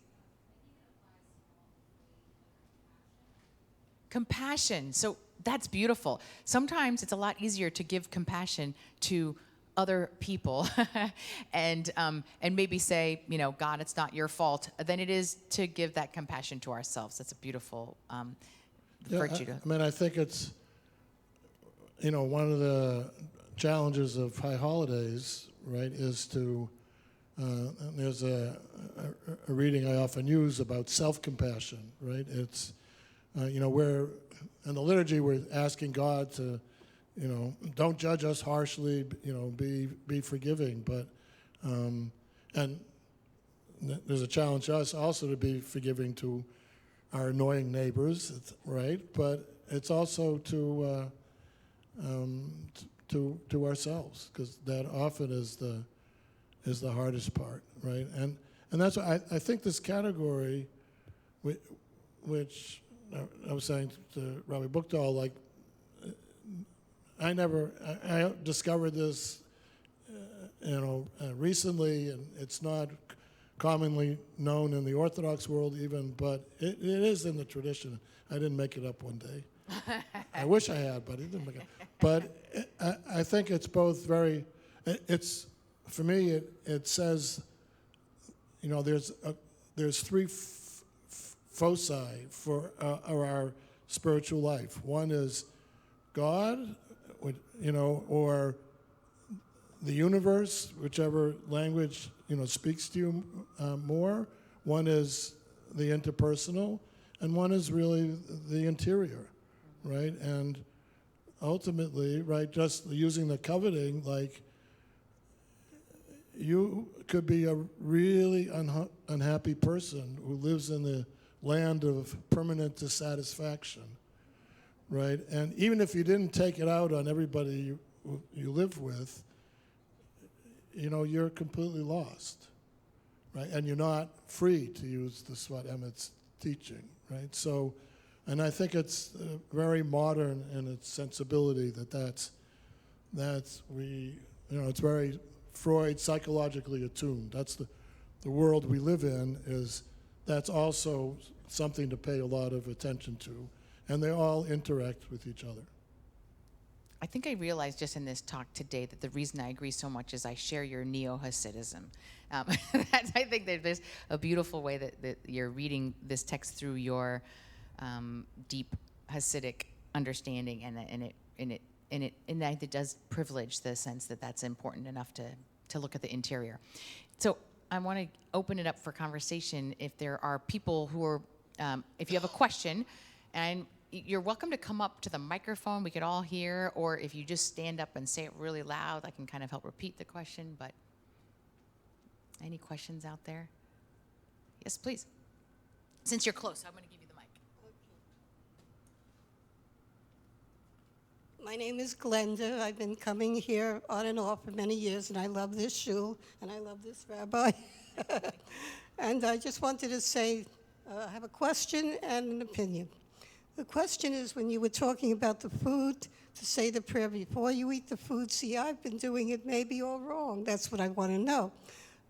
Compassion. So that's beautiful. Sometimes it's a lot easier to give compassion to other people and maybe say, God, it's not your fault, than it is to give that compassion to ourselves. That's a beautiful virtue. I think it's, one of the challenges of high holidays, right, is to, there's a reading I often use about self-compassion, right? It's, we're, in the liturgy, we're asking God to, don't judge us harshly, be forgiving. But, and there's a challenge to us also to be forgiving to our annoying neighbors, right? But it's also to ourselves, because that often is the hardest part, right? And that's why I think this category, which I was saying to Rabbi Buchdahl, like, I discovered this, recently, and it's not commonly known in the Orthodox world even, but it is in the tradition. I didn't make it up one day. I wish I had, but I didn't make it up. But I think it's both very, for me, it says, there's three foci for our spiritual life. One is God, or the universe, whichever language speaks to you more. One is the interpersonal, and one is really the interior, right? And ultimately, right, just using the coveting, like, you could be a really unhappy person who lives in the land of permanent dissatisfaction, right? And even if you didn't take it out on everybody you live with, you're completely lost, right? And you're not free, to use the Swat Emet's teaching, right? So, and I think it's very modern in its sensibility that's it's very Freud psychologically attuned. That's the world we live in, that's also something to pay a lot of attention to. And they all interact with each other. I think I realized just in this talk today that the reason I agree so much is I share your neo-Hassidism. I think that there's a beautiful way that you're reading this text through your deep Hasidic understanding, and I think it does privilege the sense that that's important enough to look at the interior. So I want to open it up for conversation. If there are people who are, if you have a question, and you're welcome to come up to the microphone, we could all hear, or if you just stand up and say it really loud, I can kind of help repeat the question. But any questions out there? Yes, please. Since you're close, I'm going to give you the mic. My name is Glenda. I've been coming here on and off for many years, and I love this shul, and I love this rabbi. And I just wanted to say, I have a question and an opinion. The question is, when you were talking about the food, to say the prayer before you eat the food. See, I've been doing it maybe all wrong. That's what I want to know.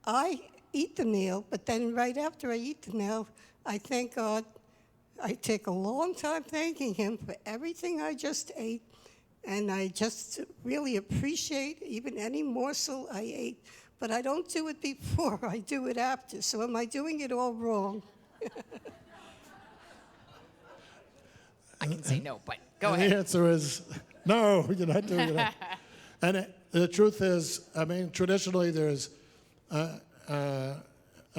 I eat the meal, but then right after I eat the meal, I thank God I take a long time thanking him for everything I just ate, and I just really appreciate even any morsel I ate. But I don't do it before, I do it after. So am I doing it all wrong? I can say no, but go And ahead. the answer is no, you're not doing it. And the truth is, I mean, traditionally there's a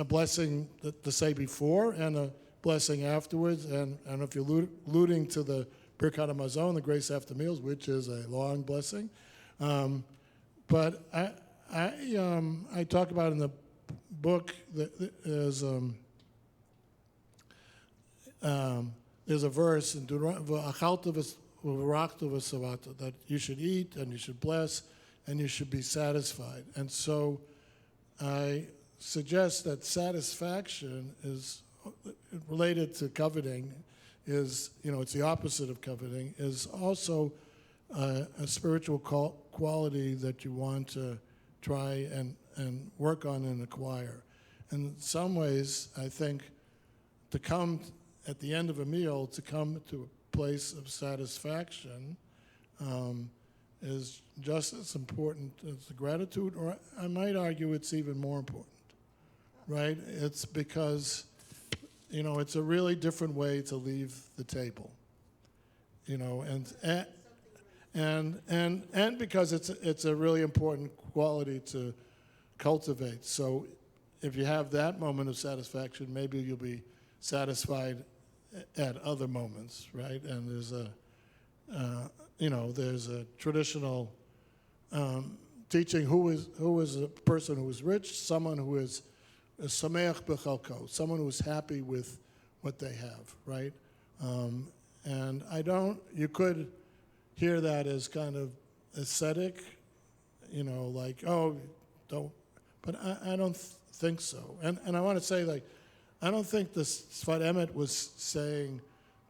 blessing to say before and a blessing afterwards. And I don't know if you're alluding to the Birkat HaMazon, the grace after meals, which is a long blessing. But I talk about in the book that there's a verse in Deuteronomy that you should eat and you should bless and you should be satisfied. And so I suggest that satisfaction is related to coveting, is, it's the opposite of coveting, is also a spiritual quality that you want to try and work on and acquire. In some ways, I think to come at the end of a meal, to come to a place of satisfaction is just as important as the gratitude, or I might argue it's even more important, right? It's because, it's a really different way to leave the table, and because it's a really important quality to cultivate. So if you have that moment of satisfaction, maybe you'll be satisfied at other moments, right? And there's a traditional teaching who is a person who is rich, someone who is sameach b'chalko, someone who is happy with what they have, right? And you could hear that as kind of ascetic, like, oh, don't, but I don't think so. And I want to say, I don't think the Sfat Emet was saying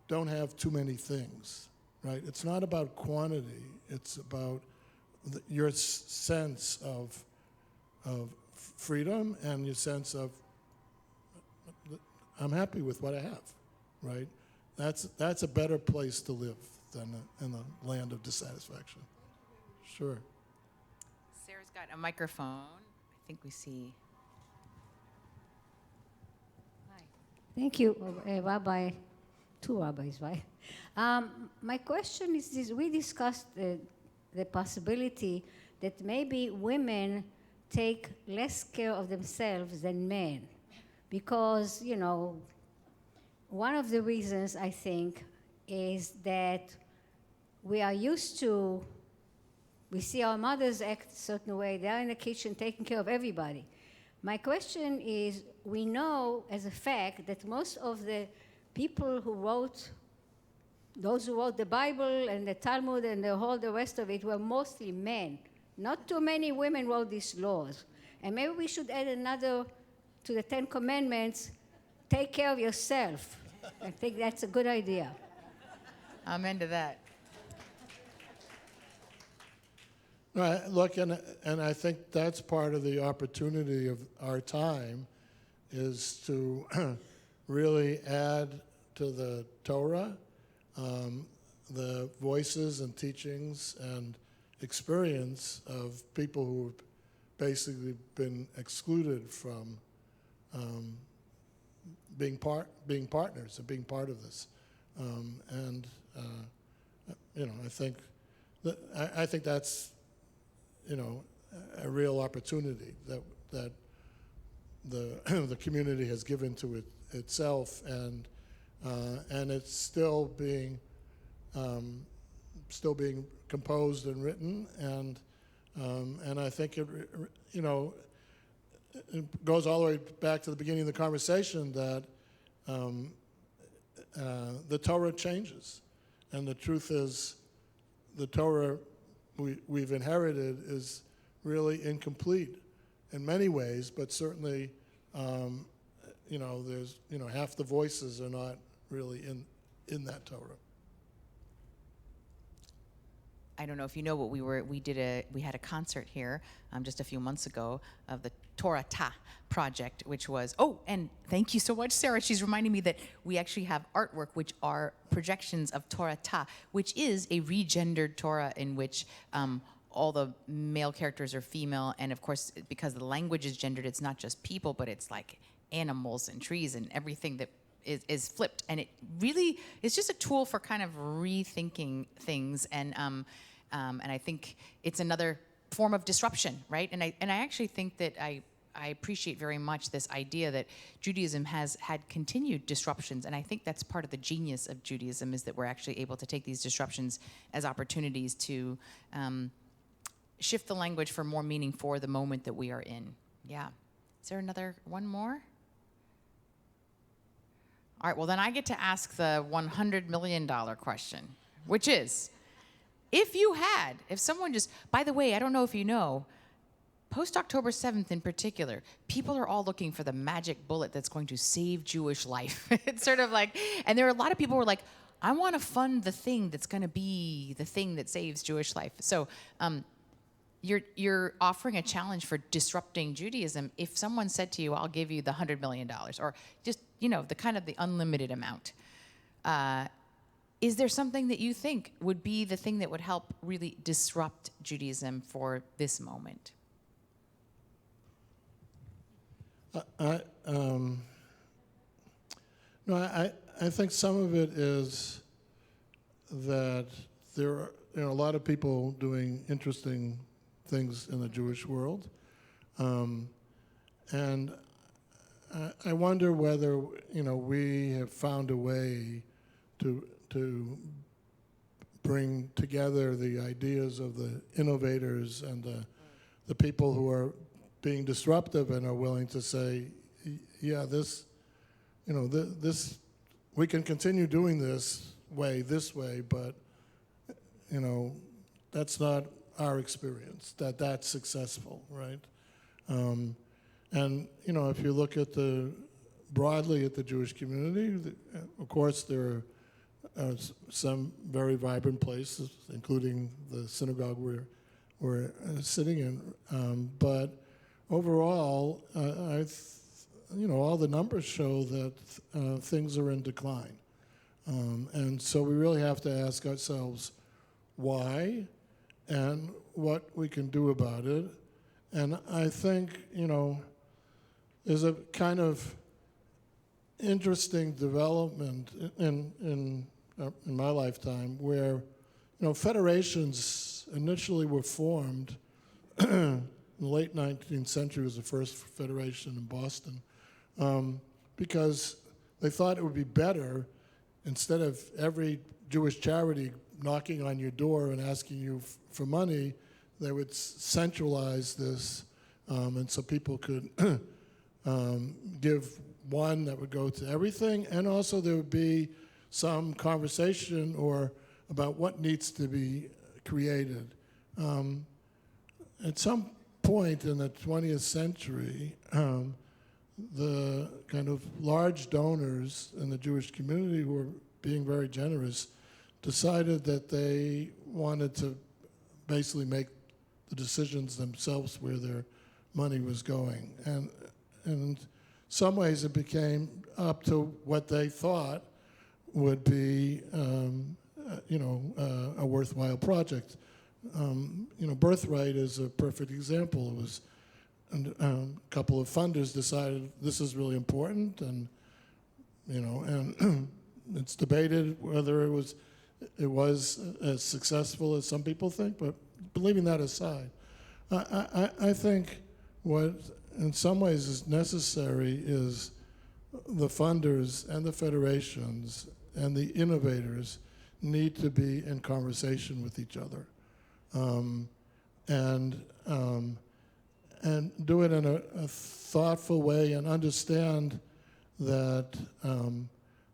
don't have too many things, right? It's not about quantity. It's about your sense of freedom and your sense of I'm happy with what I have, right? That's a better place to live than in the land of dissatisfaction. Sure. Sarah's got a microphone. I think we see. Thank you, Rabbi. Two rabbis, right? My question is this. We discussed the possibility that maybe women take less care of themselves than men. Because, one of the reasons, I think, is that we are used to, we see our mothers act a certain way. They're in the kitchen taking care of everybody. My question is, we know as a fact that most of the people who wrote, those who wrote the Bible and the Talmud and the rest of it were mostly men. Not too many women wrote these laws. And maybe we should add another to the 10 Commandments, take care of yourself. I think that's a good idea. I'm into that. Right, look, and I think that's part of the opportunity of our time is to really add to the Torah the voices and teachings and experience of people who have basically been excluded from being partners and being part of this. I think that's a real opportunity that the community has given to itself, and it's still being composed and written, and I think it goes all the way back to the beginning of the conversation that the Torah changes, and the truth is the Torah we've inherited is really incomplete in many ways, but certainly, there's, half the voices are not really in that Torah. I don't know if you know, but we had a concert here just a few months ago of the Torah Ta project, which was, and thank you so much, Sarah. She's reminding me that we actually have artwork, which are projections of Torah Ta, which is a regendered Torah in which all the male characters are female, and of course, because the language is gendered, it's not just people, but it's like animals and trees and everything that is flipped, and it really is just a tool for kind of rethinking things, and I think it's another form of disruption, right? And I actually think that I appreciate very much this idea that Judaism has had continued disruptions, and I think that's part of the genius of Judaism, is that we're actually able to take these disruptions as opportunities to shift the language for more meaning for the moment that we are in. Yeah. Is there another one more? All right, well, then I get to ask the $100 million question, which is, if someone just, by the way, I don't know if you know, post-October 7th in particular, people are all looking for the magic bullet that's going to save Jewish life. It's sort of like, and there are a lot of people who are like, I want to fund the thing that's going to be the thing that saves Jewish life. So you're offering a challenge for disrupting Judaism. If someone said to you, I'll give you the $100 million, or just, the kind of the unlimited amount, is there something that you think would be the thing that would help really disrupt Judaism for this moment? I think some of it is that there are a lot of people doing interesting things in the Jewish world, and I wonder whether we have found a way to bring together the ideas of the innovators and the people who are being disruptive and are willing to say, yeah, this we can continue doing this way, but that's not our experience, that's successful, right? And if you look at broadly at the Jewish community, of course there are some very vibrant places, including the synagogue we're sitting in. But overall, all the numbers show that things are in decline. And so we really have to ask ourselves why and what we can do about it. And I think, there's a kind of interesting development in my lifetime where, federations initially were formed. In the late 19th century was the first federation in Boston, because they thought it would be better, instead of every Jewish charity knocking on your door and asking you for money, they would centralize this, and so people could give one that would go to everything, and also there would be some conversation about what needs to be created. At some point in the 20th century, the kind of large donors in the Jewish community who were being very generous decided that they wanted to basically make the decisions themselves where their money was going. And in some ways it became up to what they thought would be a worthwhile project. Birthright is a perfect example. It was a couple of funders decided this is really important, and it's debated whether it was as successful as some people think. But leaving that aside, I think what in some ways is necessary is the funders and the federations and the innovators need to be in conversation with each other, and do it in a thoughtful way, and understand that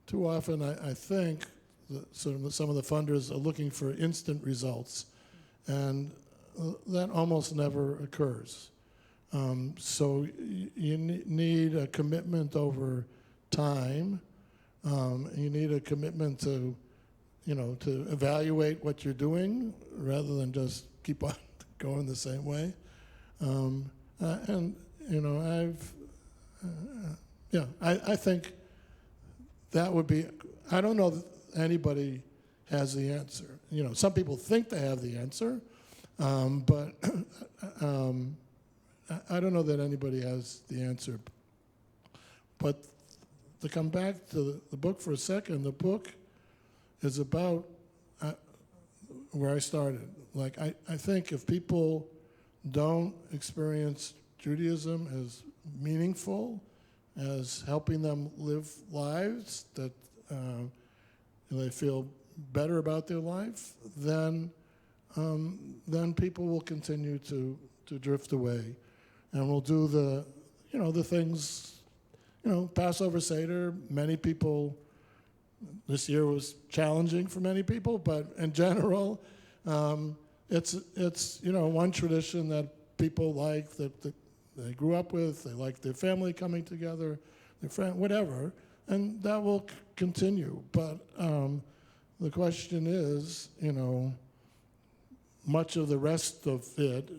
too often I think that some of the funders are looking for instant results, and that almost never occurs. So you need a commitment over time. You need a commitment to to evaluate what you're doing rather than just keep on going the same way. I think that would be, I don't know that anybody has the answer. Some people think they have the answer, but I don't know that anybody has the answer. But to come back to the book for a second, the book is about where I started. Like, I think if people don't experience Judaism as meaningful, as helping them live lives that they feel better about their life, then people will continue to drift away, and we'll do the things. Passover Seder. Many people. This year was challenging for many people, but in general, it's one tradition that people like, that they grew up with. They like their family coming together, their friend, whatever, and that will continue. But the question is, much of the rest of it,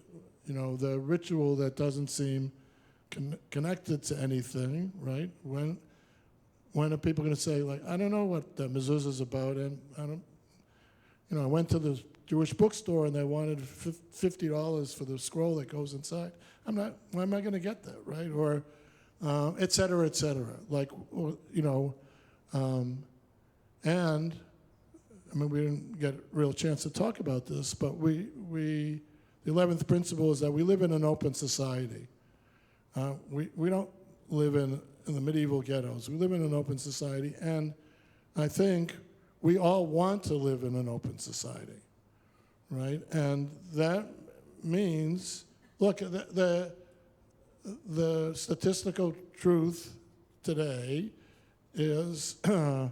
the ritual that doesn't seem connected to anything, right? When are people going to say, like, I don't know what the mezuzah is about, and I went to the Jewish bookstore and they wanted $50 for the scroll that goes inside. Why am I going to get that, right? Or, et cetera, et cetera. Like, and, we didn't get a real chance to talk about this, but the 11th principle is that we live in an open society. We don't live in the medieval ghettos. We live in an open society, and I think we all want to live in an open society, right? And that means, look, the statistical truth today is the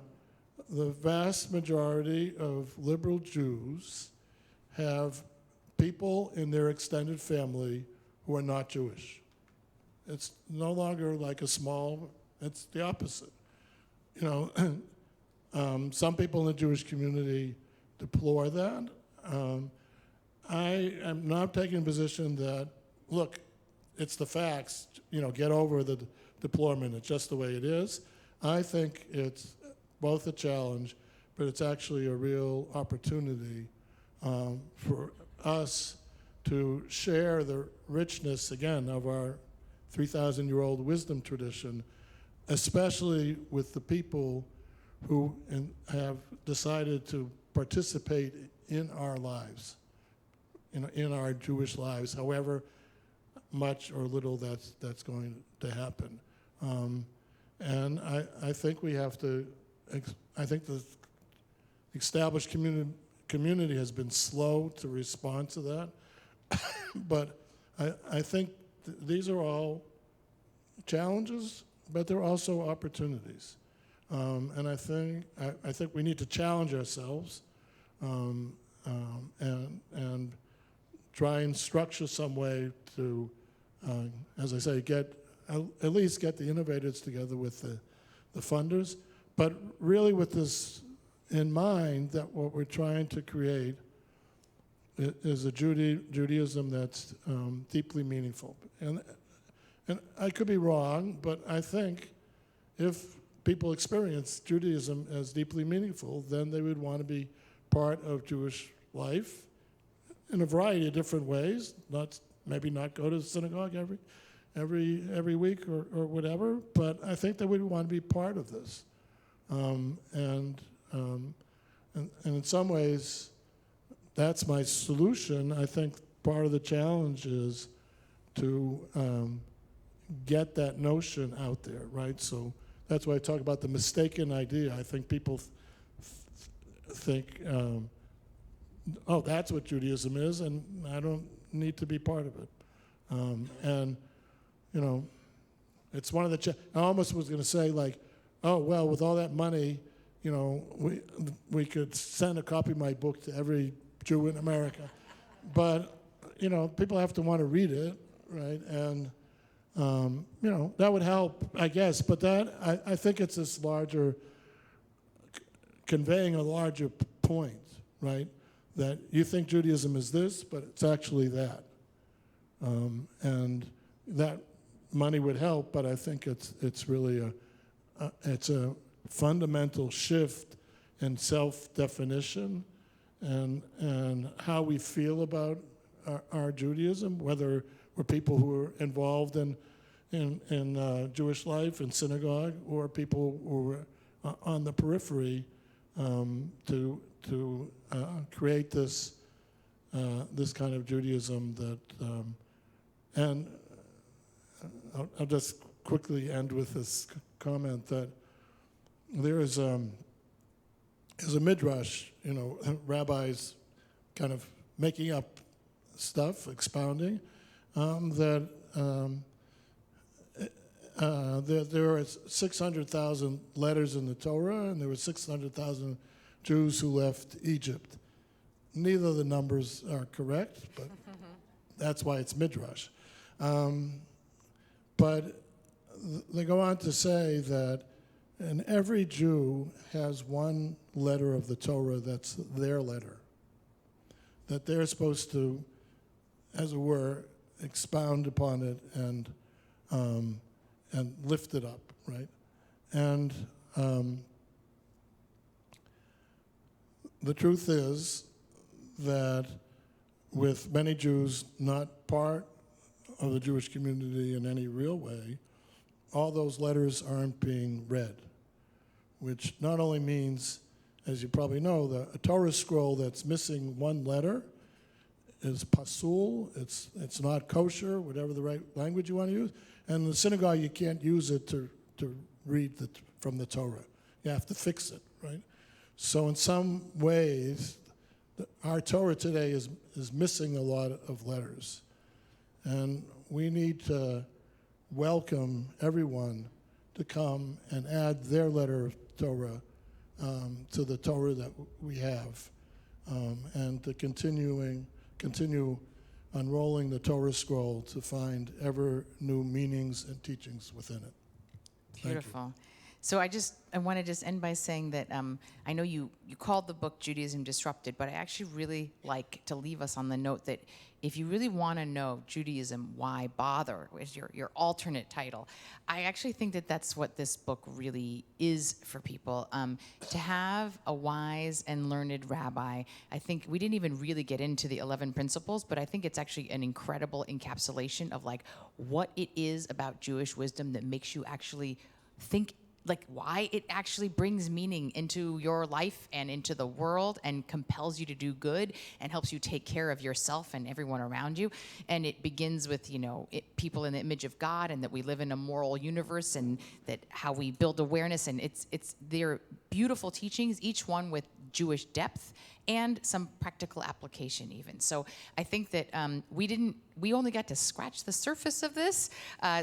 vast majority of liberal Jews have people in their extended family who are not Jewish. It's no longer like a small, it's the opposite. Some people in the Jewish community deplore that. I am not taking a position that, look, it's the facts, get over the deplorement, it's just the way it is. I think it's both a challenge, but it's actually a real opportunity for us to share the richness, again, of our 3,000-year-old wisdom tradition, especially with the people who have decided to participate in our lives, in our Jewish lives, however much or little that's going to happen. And I think we have to, I think the established community has been slow to respond to that, but I think these are all challenges, but they're also opportunities. And I think we need to challenge ourselves and try and structure some way to, as I say, at least get the innovators together with the funders, but really with this in mind, that what we're trying to create is a Judaism that's deeply meaningful. And I could be wrong, but I think if people experience Judaism as deeply meaningful, then they would want to be part of Jewish life in a variety of different ways. Maybe not go to the synagogue every week or whatever, but I think they would want to be part of this. And in some ways, that's my solution. I think part of the challenge is to get that notion out there, right? So that's why I talk about the mistaken idea. I think people think, oh, that's what Judaism is, and I don't need to be part of it. And, it's one of the, I almost was going to say, like, oh, well, with all that money, we could send a copy of my book to every Jew in America. But, people have to want to read it, right? And, that would help, I guess. But I think it's this larger, conveying a larger point, right? That you think Judaism is this, but it's actually that. And that money would help, but I think it's really a fundamental shift in self-definition and how we feel about our Judaism, whether we're people who are involved in Jewish life in synagogue or people who are on the periphery, to create this kind of Judaism that and I'll just quickly end with this comment that there is a midrash, rabbis kind of making up stuff, expounding, that there are 600,000 letters in the Torah, and there were 600,000 Jews who left Egypt. Neither of the numbers are correct, but that's why it's midrash. But they go on to say that and every Jew has one letter of the Torah that's their letter, that they're supposed to, as it were, expound upon it and lift it up, right? And the truth is that with many Jews not part of the Jewish community in any real way, all those letters aren't being read, which not only means, as you probably know, that a Torah scroll that's missing one letter is pasul, it's not kosher, whatever the right language you want to use, and in the synagogue you can't use it to read from the Torah. You have to fix it, right? So in some ways, our Torah today is missing a lot of letters. And we need to welcome everyone to come and add their letter of Torah to the Torah that we have, and to continue unrolling the Torah scroll to find ever new meanings and teachings within it. Beautiful. So I want to just end by saying that I know you called the book Judaism Disrupted, but I actually really like to leave us on the note that if you really want to know Judaism, why bother, is your alternate title. I actually think that that's what this book really is for people. To have a wise and learned rabbi, I think we didn't even really get into the 11 principles, but I think it's actually an incredible encapsulation of like what it is about Jewish wisdom that makes you actually think like why it actually brings meaning into your life and into the world and compels you to do good and helps you take care of yourself and everyone around you. And it begins with, people in the image of God and that we live in a moral universe and that how we build awareness. And they're beautiful teachings, each one with Jewish depth and some practical application even. So I think that we only got to scratch the surface of this.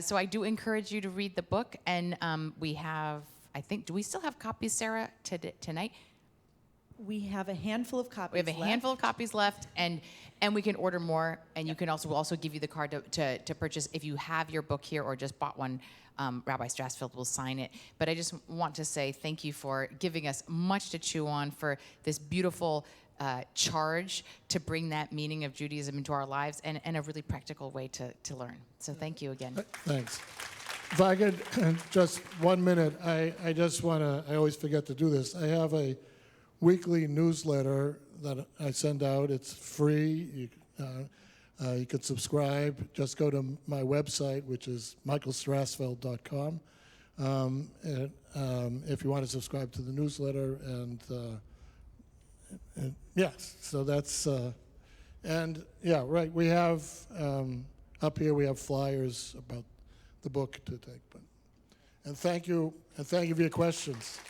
So I do encourage you to read the book. And we have, do we still have copies, Sarah, tonight? We have a handful of copies. We have a handful of copies left, and we can order more. And you can we'll also give you the card to purchase if you have your book here or just bought one. Rabbi Strassfeld will sign it. But I just want to say thank you for giving us much to chew on, for this beautiful charge to bring that meaning of Judaism into our lives and a really practical way to learn. So thank you again. Thanks. If I could, just 1 minute, I just want to, I always forget to do this. I have a weekly newsletter that I send out. It's free. You can subscribe. Just go to my website, which is michaelstrassfeld.com. If you want to subscribe to the newsletter, and yes, so that's and yeah, right. We have up here we have flyers about the book to take. And thank you for your questions.